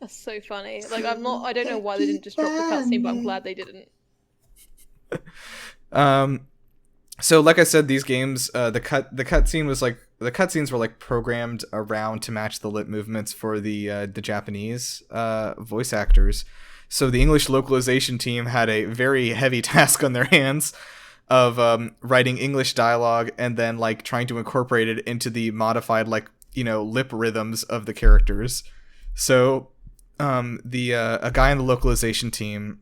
That's so funny. I don't know why they didn't just drop the cutscene, but I'm glad they didn't.
So like I said, these games, the cutscenes were programmed around to match the lip movements for the Japanese voice actors. So the English localization team had a very heavy task on their hands of writing English dialogue and then trying to incorporate it into the modified lip rhythms of the characters. So a guy on the localization team,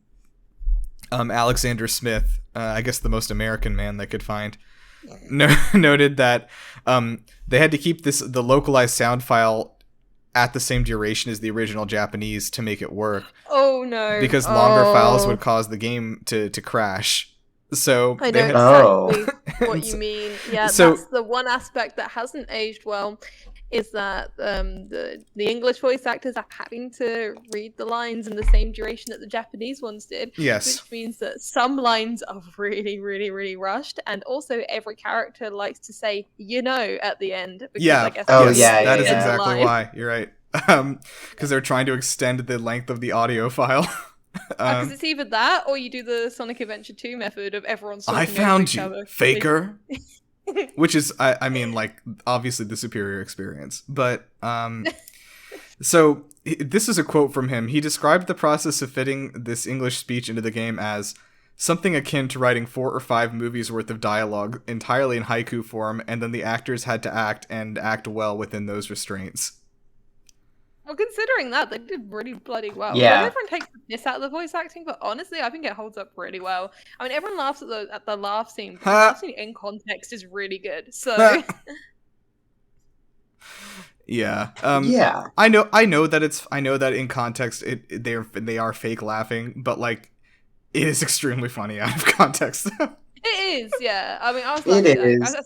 Alexander Smith, I guess the most American man they could find, noted that they had to keep the localized sound file at the same duration as the original Japanese to make it work.
Oh no!
Because longer files would cause the game to crash. So
I know exactly what you mean. Yeah,
so,
that's the one aspect that hasn't aged well. Is that the English voice actors are having to read the lines in the same duration that the Japanese ones did.
Yes.
Which means that some lines are really, really, really rushed, and also every character likes to say at the end. Because
yeah.
I guess
that is exactly why. You're right. Because they're trying to extend the length of the audio file.
Because it's either that or you do the Sonic Adventure 2 method of everyone's talking
I
over
found
each
you,
other.
faker. Which is, I mean, like, obviously the superior experience. But, so, this is a quote from him. He described the process of fitting this English speech into the game as something akin to writing 4 or 5 movies worth of dialogue entirely in haiku form, and then the actors had to act well within those restraints.
Well, considering that, they did really bloody well.
Yeah.
Like, everyone takes the piss out of the voice acting, but honestly, I think it holds up really well. I mean, everyone laughs at the laugh scene, but the laugh scene in context is really good. So,
yeah.
Yeah.
I know that in context they are fake laughing, but like it is extremely funny out of context.
it is, yeah. I mean, I was
It
laughing.
is.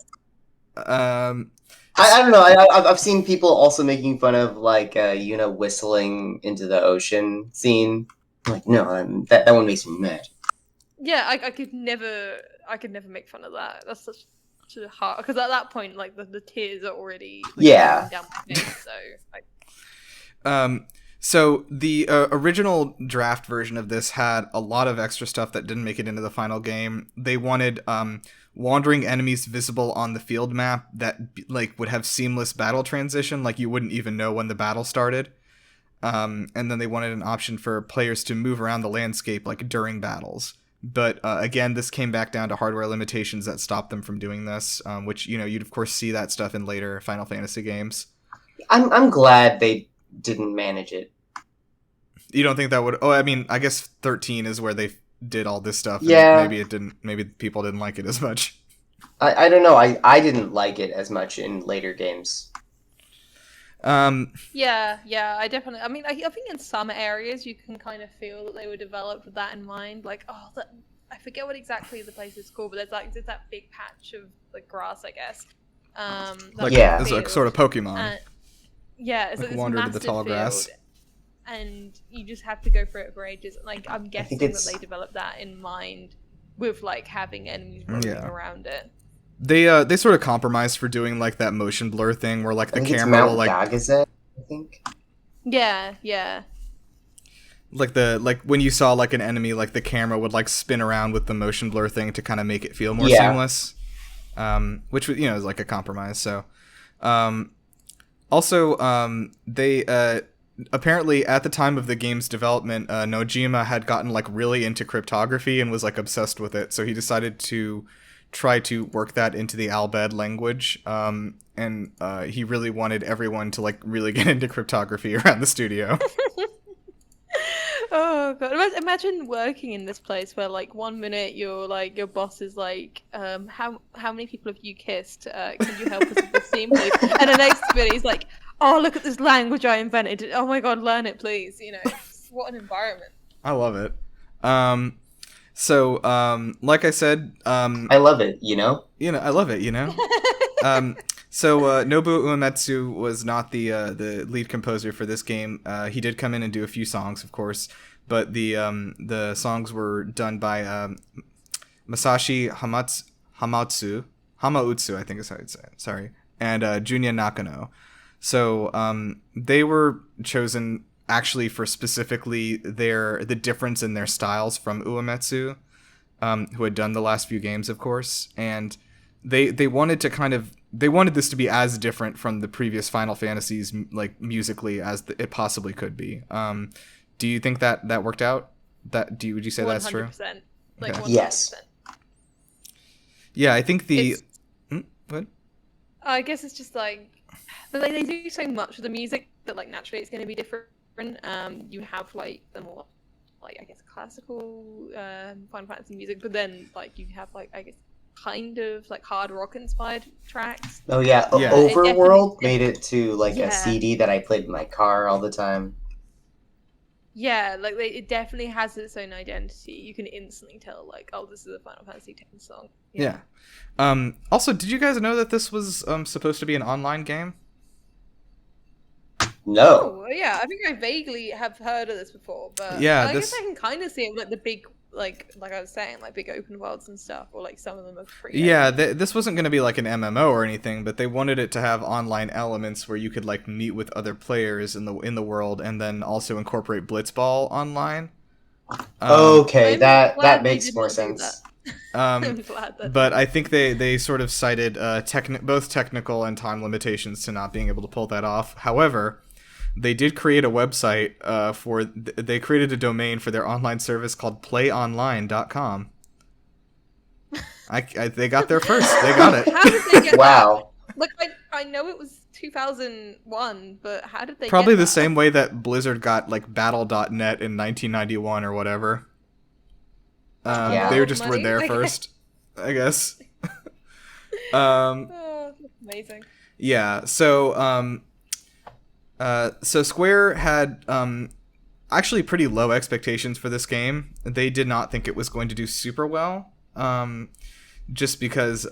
I don't know. I've seen people also making fun of like Yuna whistling into the ocean scene. I'm like, no, that one makes me mad.
Yeah, I could never make fun of that. That's such a hard, because at that point, like the tears are already like,
Yeah.
down my face. So, like,
so the original draft version of this had a lot of extra stuff that didn't make it into the final game. They wanted wandering enemies visible on the field map that like would have seamless battle transition, like you wouldn't even know when the battle started. And then they wanted an option for players to move around the landscape like during battles. But again, this came back down to hardware limitations that stopped them from doing this, which, you know, you'd of course see that stuff in later Final Fantasy games.
I'm glad they didn't manage it.
You don't think that would... Oh, I mean, I guess 13 is where they did all this stuff.
Yeah.
And maybe people didn't like it as much.
I don't know. I didn't like it as much in later games.
Yeah, I definitely. I mean, I think in some areas you can kind of feel that they were developed with that in mind. Like, I forget what exactly the place is called, but there's that big patch of like grass, I guess.
It's like sort of Pokemon.
Yeah, it's like
Wander to the tall grass.
And you just have to go through it for ages. Like, I'm guessing that they developed that in mind with like having enemies roaming around it.
They sort of compromised for doing like that motion blur thing where like the camera will like
Gagazet, I think.
Yeah.
Like when you saw like an enemy, like the camera would like spin around with the motion blur thing to kind of make it feel more seamless. Which, you know, is like a compromise. So, also, they apparently at the time of the game's development, Nojima had gotten like really into cryptography and was like obsessed with it. So he decided to try to work that into the Albed language. And he really wanted everyone to like really get into cryptography around the studio.
Oh god! Imagine working in this place where, like, 1 minute your boss is like, how many people have you kissed? Can you help us with this scene, please? And the next minute he's like, oh, look at this language I invented. Oh my god, learn it, please. You know, what an environment.
I love it. So, like I said,
I love it. You know.
I love it. You know. So Nobuo Uematsu was not the lead composer for this game. He did come in and do a few songs, of course, but the songs were done by Masashi Hamautsu, I think is how you'd say it. Sorry, and Junya Nakano. So they were chosen actually for specifically the difference in their styles from Uematsu, who had done the last few games, of course, and they wanted to they wanted this to be as different from the previous Final Fantasies, like musically, as it possibly could be. Do you think that worked out? Would you say 100%. That's true?
100%. Like,
okay.
100%.
Yes.
Yeah, I think what?
I guess it's just like they do so much with the music that like naturally it's going to be different. You have like the more like I guess classical Final Fantasy music, but then like you have like I guess kind of like hard rock inspired tracks.
Oh yeah, Overworld made it to like a CD that I played in my car all the time.
Yeah, like it definitely has its own identity. You can instantly tell like, oh, this is a Final Fantasy X song.
Yeah. Also, did you guys know that this was supposed to be an online game?
No.
Oh, yeah, I think I vaguely have heard of this before, but
yeah,
I guess I can kind of see it with like the big, like I was saying, like big open worlds and stuff, or like some of them are pretty.
Yeah, this wasn't going to be like an MMO or anything, but they wanted it to have online elements where you could like meet with other players in the world, and then also incorporate Blitzball online.
Okay,
I'm
that
glad they
makes
did
more
not do
sense.
I'm glad that.
But I think they sort of cited both technical and time limitations to not being able to pull that off. However, they did create a website they created a domain for their online service called playonline.com. They got there first. They got it.
How did they get
Wow.
that? Like, I know it was 2001, but how did they
Probably
get
the
that?
same way that Blizzard got like battle.net in 1991 or whatever.
Yeah.
They just
Money,
were there
I guess.
first, I guess.
Oh, that's amazing.
Yeah, so Square had actually pretty low expectations for this game. They did not think it was going to do super well, just because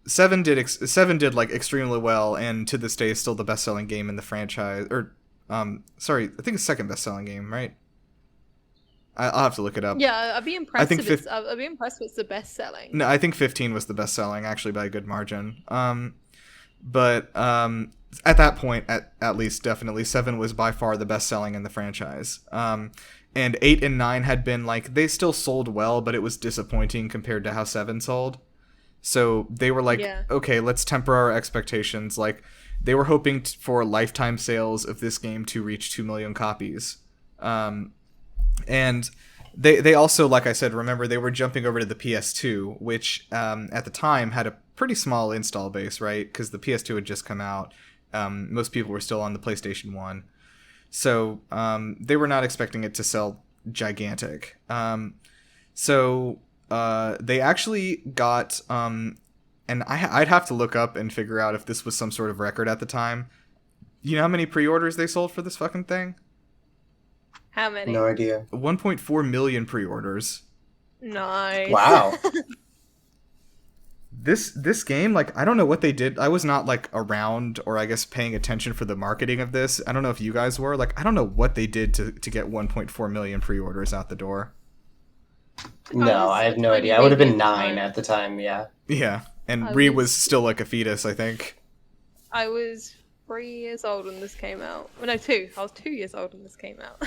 Seven did like extremely well, and to this day is still the best selling game in the franchise. Or sorry, I think it's second best selling game, right? I'll have to look it up.
Yeah, I'd be impressed
think
if I'd be impressed if it's the best selling.
No, I think 15 was the best selling, actually, by a good margin. But at that point, at least, definitely, 7 was by far the best selling in the franchise. And 8 and 9 had been, like, they still sold well, but it was disappointing compared to how 7 sold. So they were like,
Yeah.
okay, let's temper our expectations. Like, they were hoping for lifetime sales of this game to reach 2 million copies. And they also, like I said, remember, they were jumping over to the PS2, which at the time had a pretty small install base, right? Because the PS2 had just come out. Most people were still on the PlayStation 1. So they were not expecting it to sell gigantic. So they actually got... and I'd have to look up and figure out if this was some sort of record at the time. You know how many pre-orders they sold for this fucking thing?
How many?
No idea.
1.4 million pre-orders.
Nice.
Wow.
This game, like, I don't know what they did. I was not, like, around or I guess paying attention for the marketing of this. I don't know if you guys were. Like, I don't know what they did to get 1.4 million pre-orders out the door.
No, I have no idea. I would have been 9 at the time, yeah.
Yeah, and
I
Rhi
was-
was still, like, a fetus, I think.
I was 3 years old when this came out. Well, no, 2. I was 2 years old when this came out.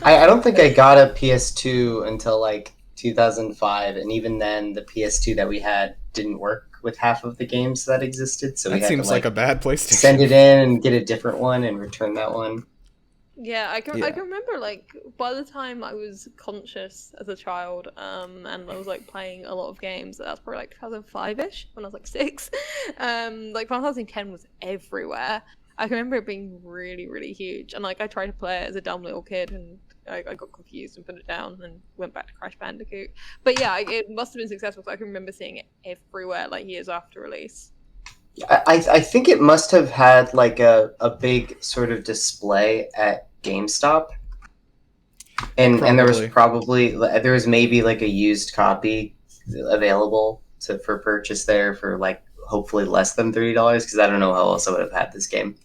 I don't think I got a PS2 until like 2005, and even then, the PS2 that we had didn't work with half of the games that existed. So we
That
had
seems
to
like a bad PlayStation.
send it in and get a different one and return that one.
Yeah, I can
Yeah.
remember, like, by the time I was conscious as a child, and I was like playing a lot of games. That's probably like 2005-ish when I was like 6. Like Final Fantasy X was everywhere. I can remember it being really, really huge, and like I tried to play it as a dumb little kid, and I got confused and put it down, and went back to Crash Bandicoot. But yeah, it must have been successful. So I can remember seeing it everywhere, like years after release.
I think it must have had like a big sort of display at GameStop. And there was there was maybe like a used copy available for purchase there for like hopefully less than $30, because I don't know how else I would have had this game.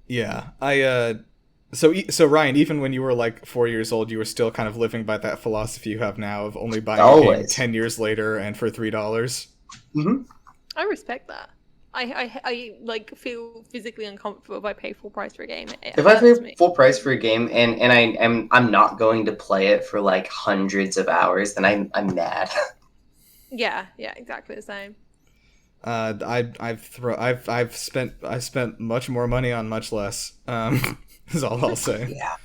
Yeah, so Ryan, even when you were like 4 years old, you were still kind of living by that philosophy you have now of only buying a game
Always.
10 years later and for $3.
Mm-hmm.
I respect that. I like feel physically uncomfortable if I pay full price for a game.
If I pay full price for a game and I'm not going to play it for like hundreds of hours, then I'm mad.
Yeah, exactly the same.
I've spent much more money on much less. Is all I'll say.
Yeah.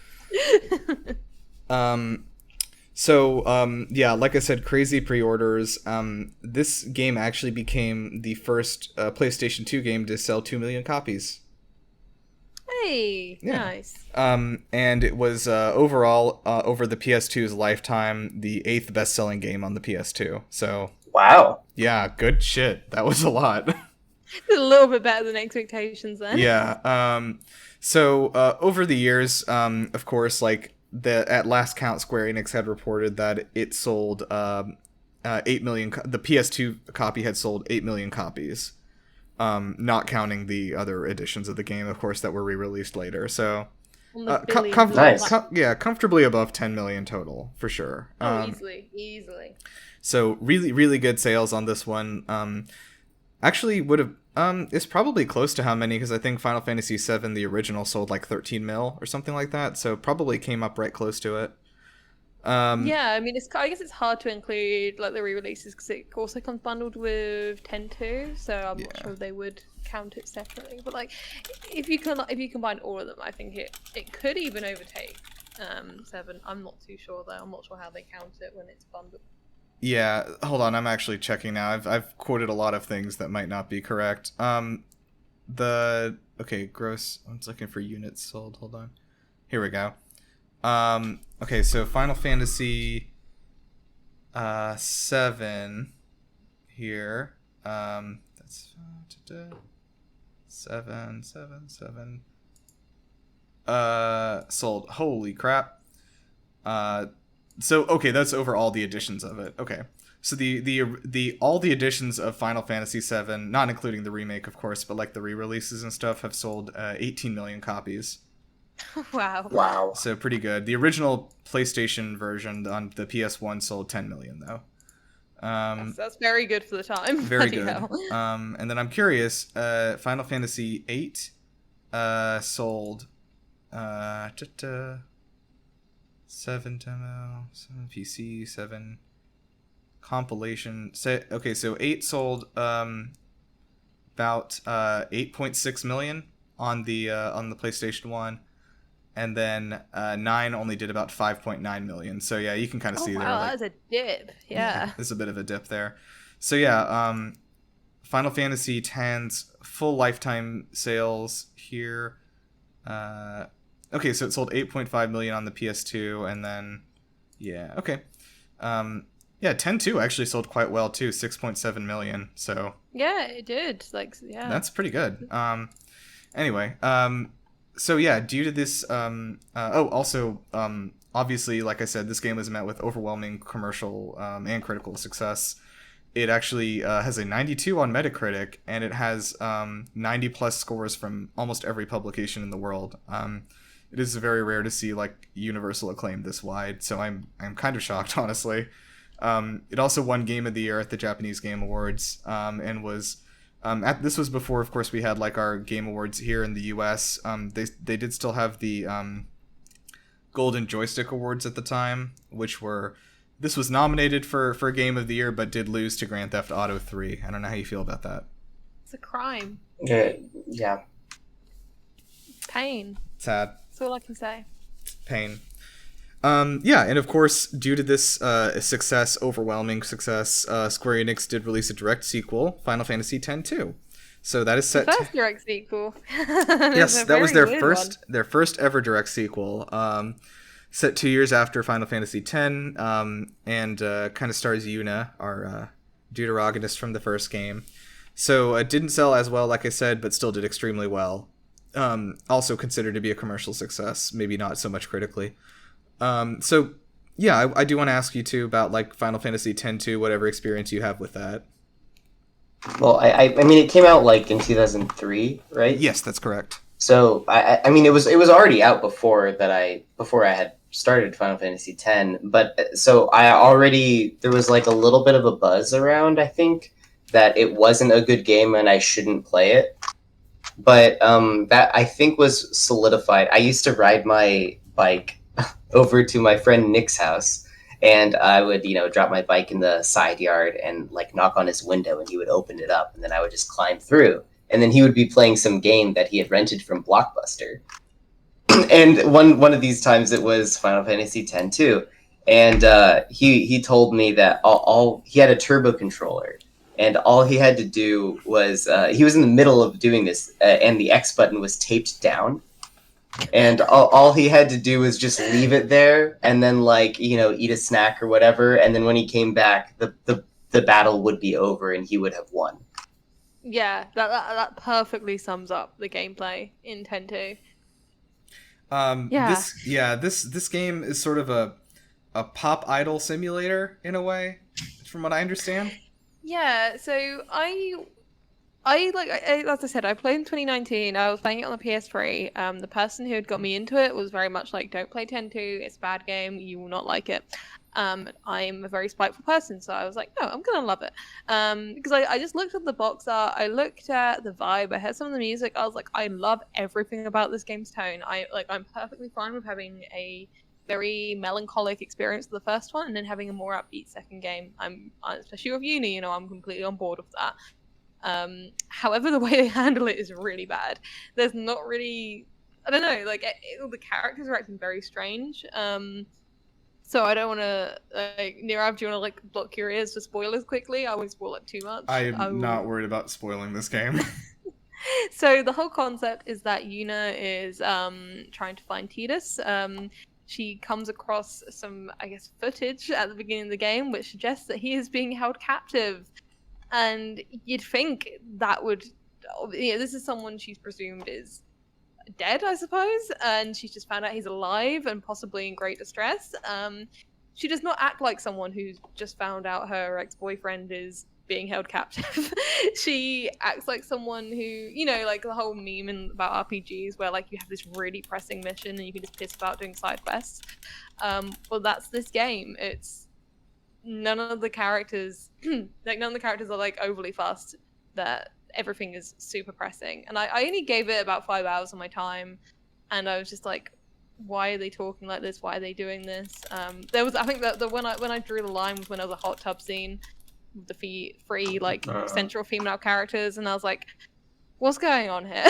Yeah, like I said, crazy pre-orders. This game actually became the first PlayStation 2 game to sell 2 million copies.
Hey,
Yeah.
nice.
And it was overall over the PS2's lifetime the 8th best-selling game on the PS2. So
Wow.
yeah, good shit. That was a lot.
It's a little bit better than expectations then.
Yeah. So over the years, of course, like at last count, Square Enix had reported that it sold 8 million. The PS2 copy had sold 8 million copies, not counting the other editions of the game, of course, that were re-released later. So
On the billions
Nice.
comfortably above 10 million total for sure.
Easily.
So really, really good sales on this one. Actually, would have It's probably close to how many, because I think Final Fantasy VII, the original, sold like 13 mil or something like that, so probably came up right close to it.
Yeah, I mean, I guess it's hard to include like the re-releases because it also comes bundled with 10.2, so I'm not sure they would count it separately. But like, if you combine all of them, I think it could even overtake 7. I'm not too sure though. I'm not sure how they count it when it's bundled.
Yeah, hold on, I'm actually checking now. I've quoted a lot of things that might not be correct. Gross. I'm just looking for units sold. Hold on. Here we go. Okay, so Final Fantasy 7 here. That's 7. Sold. Holy crap. Okay, that's over all the editions of it. Okay. So the all the editions of Final Fantasy 7, not including the remake, of course, but like the re-releases and stuff, have sold 18 million copies.
Wow.
So pretty good. The original PlayStation version on the PS1 sold 10 million though.
That's very good for the time.
Very good. And then I'm curious, Final Fantasy 8 sold 7 demo, 7 PC, 7 compilation. Okay, so 8 sold about 8.6 million on the PlayStation 1. And then 9 only did about 5.9 million. So yeah, you can kind of see there.
Wow, that's a dip. Yeah.
There's a bit of a dip there. So yeah, Final Fantasy X's full lifetime sales here. Okay, so it sold 8.5 million on the PS2, and then okay. 10-2 actually sold quite well too, 6.7 million. So
yeah, it did.
That's pretty good. Anyway, so yeah, due to this, obviously, like I said, this game was met with overwhelming commercial and critical success. It actually has a 92 on Metacritic, and it has 90 plus scores from almost every publication in the world. It is very rare to see like universal acclaim this wide, so I'm kind of shocked, honestly. It also won Game of the Year at the Japanese Game Awards, and was. This was before, of course, we had like our Game Awards here in the U.S. They did still have the Golden Joystick Awards at the time, this was nominated for Game of the Year, but did lose to Grand Theft Auto 3. I don't know how you feel about that.
It's a crime.
Yeah.
Pain.
Sad.
That's all I can say.
Pain. And of course, due to this overwhelming success, Square Enix did release a direct sequel, Final Fantasy X-2. So that is set.
The first direct sequel.
Yes, that was their first ever direct sequel. Set 2 years after Final Fantasy X, and kind of stars Yuna, our deuteragonist from the first game. So it didn't sell as well, like I said, but still did extremely well. Also considered to be a commercial success, maybe not so much critically. I do want to ask you too about like Final Fantasy X-2, whatever experience you have with that.
Well, I mean, it came out like in 2003, right?
Yes, that's correct.
So I mean, it was already out before I had started Final Fantasy X. But so there was like a little bit of a buzz around, I think, that it wasn't a good game and I shouldn't play it. But that I think was solidified. I used to ride my bike over to my friend Nick's house, and I would, drop my bike in the side yard and like knock on his window, and he would open it up, and then I would just climb through, and then he would be playing some game that he had rented from Blockbuster. And one of these times it was Final Fantasy X too, and he told me that all he had a turbo controller, and all he had to do was he was in the middle of doing this, and the X button was taped down. And all he had to do was just leave it there, and then eat a snack or whatever. And then when he came back, the battle would be over, and he would have won.
Yeah, that perfectly sums up the gameplay in X-2.
This game is sort of a pop idol simulator in a way, from what I understand.
Yeah, so As I said, I played in 2019. I was playing it on the PS3. The person who had got me into it was very much like, "Don't play 10-2. It's a bad game. You will not like it." I'm a very spiteful person, so I was like, "No, I'm gonna love it." Because I just looked at the box art, I looked at the vibe, I heard some of the music. I was like, I love everything about this game's tone. I'm perfectly fine with having a very melancholic experience for the first one, and then having a more upbeat second game. Especially with uni, I'm completely on board with that. However, the way they handle it is really bad. There's not really, I don't know, the characters are acting very strange. So I don't want to, Nirav, do you want to block your ears for spoilers quickly? I won't spoil it too much.
I'm not worried about spoiling this game.
So the whole concept is that Yuna is trying to find Tidus. She comes across some, I guess, footage at the beginning of the game which suggests that he is being held captive. And you'd think that would, this is someone she's presumed is dead, I suppose, and she's just found out he's alive and possibly in great distress. She does not act like someone who's just found out her ex-boyfriend is being held captive. She acts like someone who, like the whole meme about RPGs where you have this really pressing mission and you can just piss about doing side quests. Well, that's this game. It's none of the characters are overly fast. That everything is super pressing, and I only gave it about 5 hours of my time, and I was just like, why are they talking like this? Why are they doing this? There was, I think that when I drew the line was when there was a hot tub scene with the three central female characters, and I was like, what's going on here?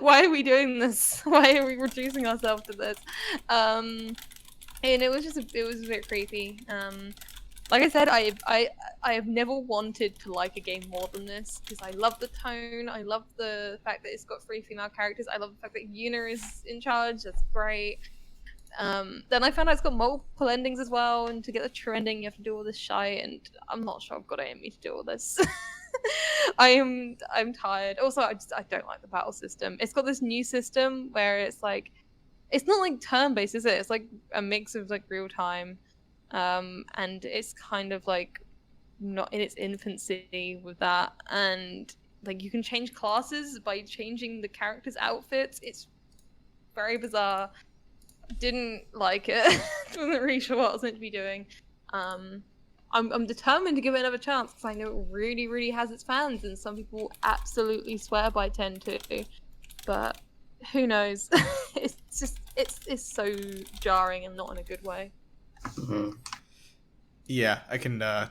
Why are we doing this? Why are we reducing ourselves to this? And it was a bit creepy. Like I said, I have never wanted to like a game more than this, because I love the tone, I love the fact that it's got 3 female characters, I love the fact that Yuna is in charge, that's great. Then I found out it's got multiple endings as well, and to get the true ending you have to do all this shite, and I'm not sure I've got it in me to do all this. I'm tired. Also, I don't like the battle system. It's got this new system where it's not turn-based, is it? It's a mix of real time. And it's kind of not in its infancy with that, and you can change classes by changing the characters' outfits. It's very bizarre. Didn't like it. Wasn't really sure what I was meant to be doing. I'm determined to give it another chance because I know it really, really has its fans, and some people absolutely swear by 10-2, but who knows? it's so jarring and not in a good way.
Mm-hmm.
Yeah, I can. I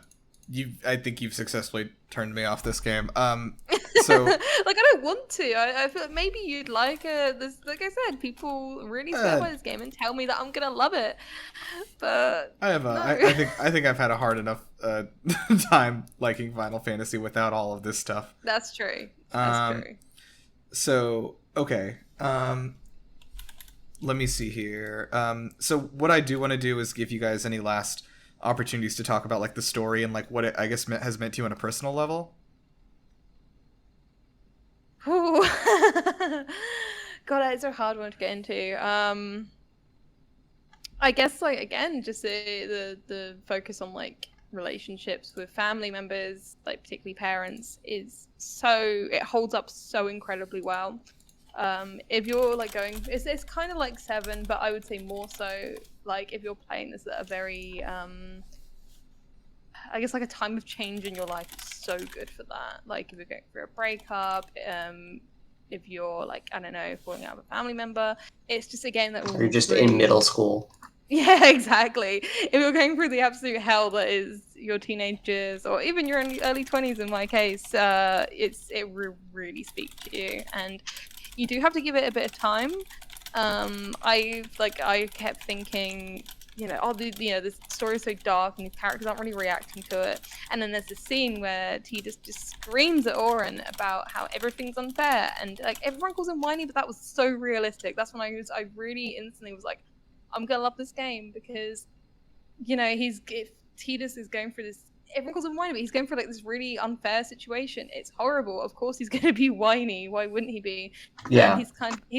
think you've successfully turned me off this game. So
I don't want to. I feel maybe you'd like this. Like I said, people really swear by this game and tell me that I'm gonna love it. But
I have.
No.
I think I've had a hard enough time liking Final Fantasy without all of this stuff.
That's true. That's true.
So okay. Let me see here. So what I do want to do is give you guys any last opportunities to talk about the story and what it, I guess, has meant to you on a personal level.
Ooh. God, it's a hard one to get into. I guess again, just the focus on relationships with family members, particularly parents, it holds up so incredibly well. If you're going, it's kind of like 7, but I would say more so if you're playing this at a very I guess a time of change in your life, it's so good for that. If you're going through a breakup, if you're I don't know, falling out with a family member, it's just a game that
you're just in middle school.
Yeah, exactly. If you're going through the absolute hell that is your teenagers, or even your early 20s in my case, it really speaks to you, and you do have to give it a bit of time. I kept thinking, this story is so dark and the characters aren't really reacting to it. And then there's this scene where Tidus just screams at Auron about how everything's unfair, and everyone calls him whiny, but that was so realistic. That's when I really instantly was like, I'm gonna love this game, because if Tidus is going through this, everyone calls him whiny, but he's going through this really unfair situation. It's horrible. Of course he's going to be whiny. Why wouldn't he be?
Yeah.
He's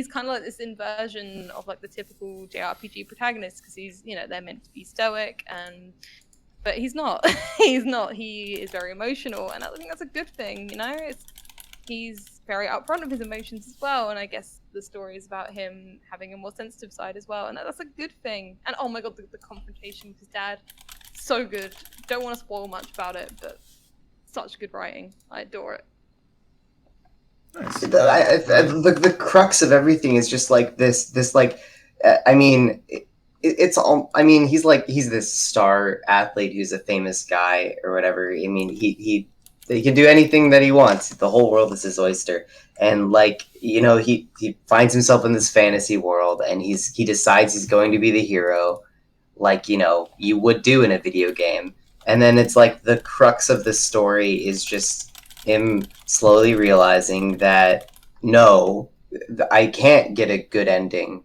kind of like this inversion of the typical JRPG protagonist, because he's they're meant to be stoic, and but he's not. He's not. He is very emotional, and I think that's a good thing. He's very upfront of his emotions as well, and I guess the story is about him having a more sensitive side as well, and that's a good thing. And oh my god, the confrontation with his dad, so good. Don't want to spoil much about it, but such good writing. I adore it.
Nice.
The crux of everything is just like this like, I mean, it's all. I mean, he's this star athlete who's a famous guy or whatever. I mean, he can do anything that he wants. The whole world is his oyster, and like, you know, he finds himself in this fantasy world, and he decides he's going to be the hero, like, you know, you would do in a video game. And then it's like the crux of the story is just him slowly realizing that no, I can't get a good ending.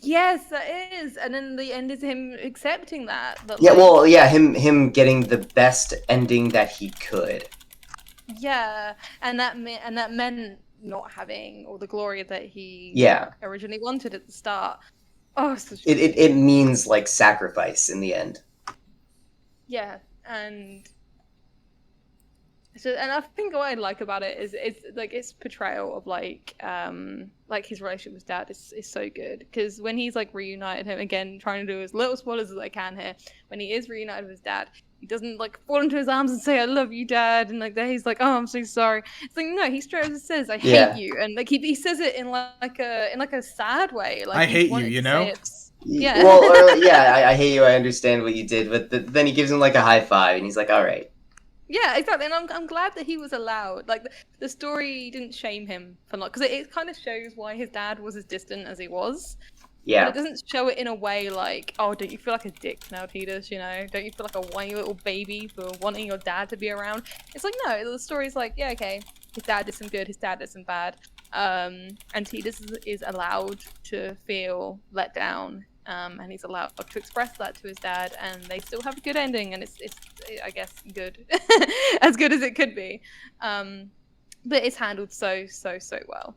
Yes, that is, and then the end is him accepting that.
Yeah, well, yeah, him getting the best ending that he could.
Yeah, and that meant not having all the glory that he originally wanted at the start. Oh,
it means like sacrifice in the end.
Yeah, and I think what I like about it is it's like its portrayal of like his relationship with dad is so good, because when he's like reunited him again, trying to do as little spoilers as I can here, when he is reunited with his dad, he doesn't like fall into his arms and say I love you, dad, and like he's like, oh, I'm so sorry. It's like, no, he straight up says I hate you, and like he says it in like a sad way, like
I hate you, you know.
Yeah.
Well, yeah, I hate you. I understand what you did, but then he gives him like a high five, and he's like, all right.
Yeah, exactly, and I'm glad that he was allowed. Like the story didn't shame him for not, because it kind of shows why his dad was as distant as he was.
Yeah.
But it doesn't show it in a way like, oh, don't you feel like a dick now, Tidus? You know, don't you feel like a whiny little baby for wanting your dad to be around? It's like, no, the story's like, yeah, okay, his dad did some good, his dad did some bad, and Tidus is allowed to feel let down. And he's allowed to express that to his dad, and they still have a good ending, and it's I guess good, as good as it could be, but it's handled so well.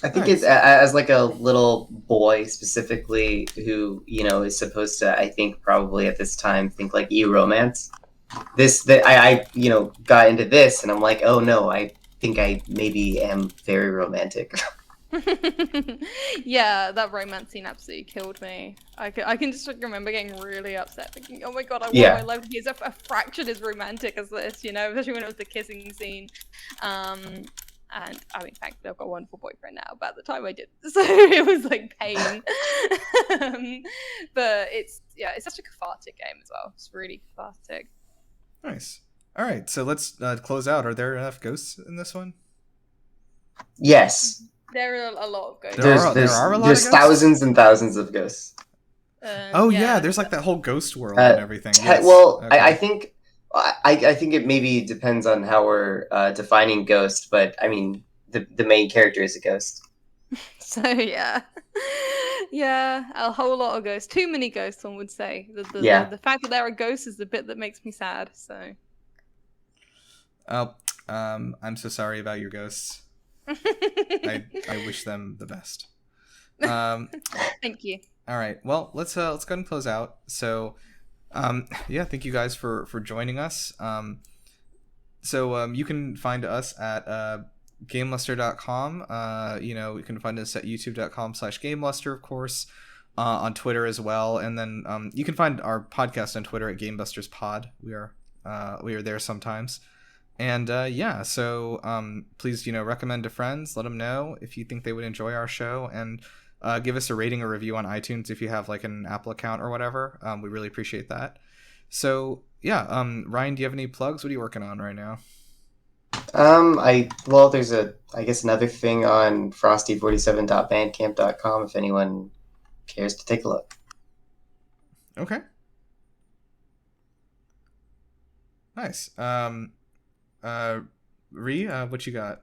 I think it's as like a little boy specifically who, you know, is supposed to, I think probably at this time think like romance. I you know, got into this and I'm like, oh no, I think I maybe am very romantic.
Yeah, that romance scene absolutely killed me. I can just remember getting really upset, thinking, oh my god, I want my life to be a fraction as romantic as this, you know, especially when it was the kissing scene. And I mean, thankfully I've got a wonderful boyfriend now, but at the time I didn't, so it was like pain. But it's such a cathartic game as well. It's really cathartic.
Nice. All right, so let's close out. Are there enough ghosts in this one?
Yes.
There are a lot of ghosts.
There are a lot of ghosts?
Thousands and thousands of ghosts.
Yeah, there's like that whole ghost world and everything.
Well, okay. I think it maybe depends on how we're defining ghost, but I mean the main character is a ghost.
So yeah, a whole lot of ghosts. Too many ghosts, one would say. The fact that there are ghosts is the bit that makes me sad. So.
Oh, I'm so sorry about your ghosts. I wish them the best.
Thank you.
All right. Well, let's go ahead and close out. So, thank you guys for joining us. So you can find us at GameLuster.com. You can find us at YouTube.com/GameLuster, of course, on Twitter as well, and then you can find our podcast on Twitter at GameBustersPod. We are there sometimes. And so please, recommend to friends, let them know if you think they would enjoy our show, and give us a rating or review on iTunes if you have like an Apple account or whatever. We really appreciate that. So Ryan, do you have any plugs? What are you working on right now?
There's another thing on frosty47.bandcamp.com if anyone cares to take a look.
Okay. Nice. Rhi, what you got?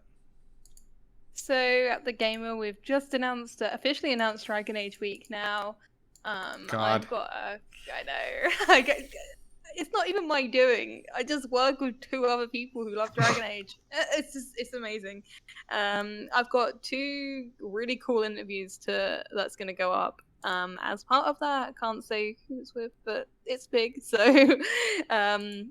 So at the Gamer, we've just officially announced Dragon Age Week now.
God.
I know. It's not even my doing. I just work with two other people who love Dragon Age. It's amazing. I've got 2 really cool interviews that's going to go up. as part of that. I can't say who it's with, but it's big. So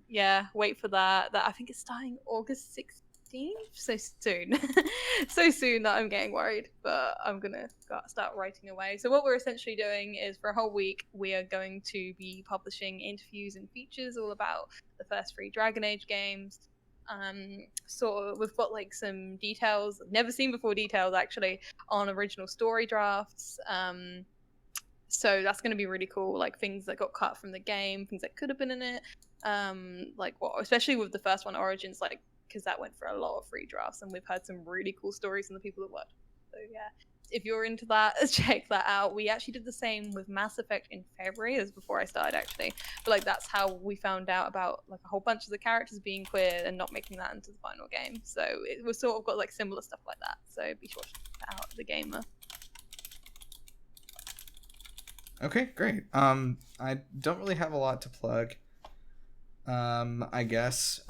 yeah, wait for that. That I think it's starting August 16th, so soon. So soon that I'm getting worried, but I'm gonna start writing away. So what we're essentially doing is for a whole week we are going to be publishing interviews and features all about the first 3 Dragon Age games. So we've got like some details, never seen before details actually, on original story drafts. So that's going to be really cool, like things that got cut from the game, things that could have been in it, like what, especially with the first one, Origins, like because that went for a lot of free drafts, and we've heard some really cool stories from the people that worked. So yeah, if you're into that, check that out. We actually did the same with Mass Effect in February, as before I started actually, but like that's how we found out about like a whole bunch of the characters being queer and not making that into the final game. So it was sort of got like similar stuff like that. So be sure to check that out, The Gamer.
Okay, great. I don't really have a lot to plug. I guess.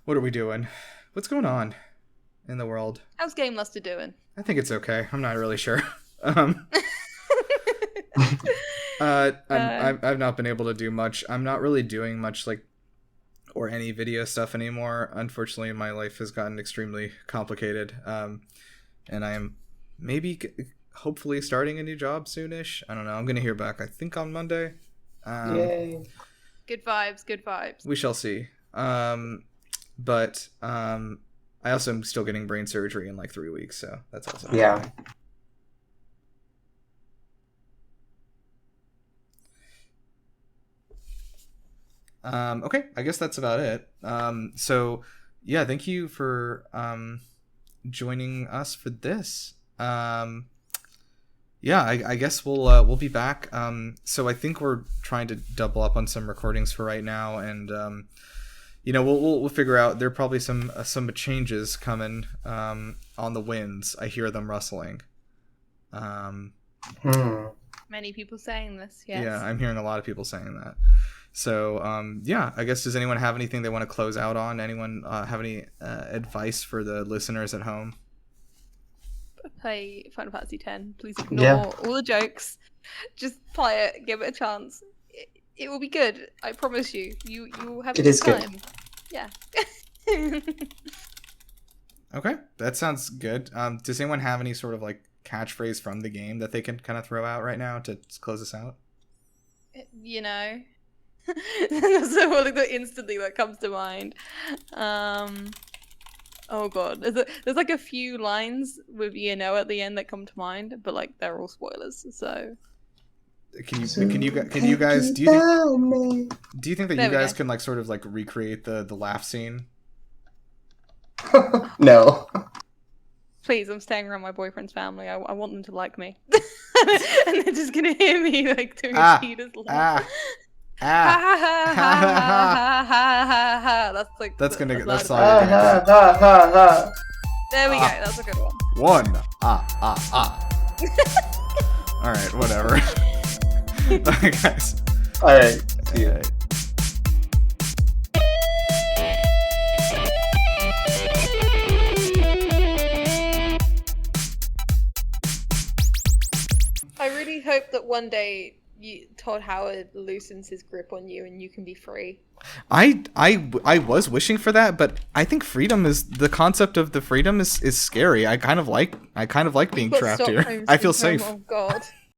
What are we doing? What's going on in the world?
How's GameLuster doing?
I think it's okay. I'm not really sure. I've not been able to do much. I'm not really doing much like or any video stuff anymore. Unfortunately, my life has gotten extremely complicated. And I am hopefully starting a new job soonish. I don't know. I'm gonna hear back, I think, on Monday.
Yay.
Good vibes, good vibes.
We shall see. But I also am still getting brain surgery in like 3 weeks, so that's also
Yeah.
Okay, I guess that's about it. So yeah, thank you for joining us for this. Yeah, I guess we'll be back. So I think we're trying to double up on some recordings for right now, and we'll figure out. There are probably some changes coming on the winds. I hear them rustling.
Many people saying this. Yes.
Yeah, I'm hearing a lot of people saying that. So yeah, I guess, does anyone have anything they want to close out on? Anyone have any advice for the listeners at home?
Play Final Fantasy X. Please ignore all the jokes. Just play it. Give it a chance. It will be good. I promise you. You will have a good time. Good. Yeah.
Okay, that sounds good. Does anyone have any sort of like catchphrase from the game that they can kind of throw out right now to close us out?
That's the one that instantly that comes to mind. Oh god, there's like a few lines with at the end that come to mind, but like they're all spoilers. So
can you guys do you think that you guys can like sort of like recreate the laugh scene?
No.
Please, I'm staying around my boyfriend's family. I want them to like me, and they're just gonna hear me like doing a cheater's laugh. That's like
that's all you're gonna do.
There we go. That's a good one.
All right, whatever. Bye, guys.
All right. See you.
I really hope that one day Todd Howard loosens his grip on you and you can be free.
I was wishing for that, but I think the concept of the freedom is scary. I kind of like being trapped here. I feel safe.
Oh god.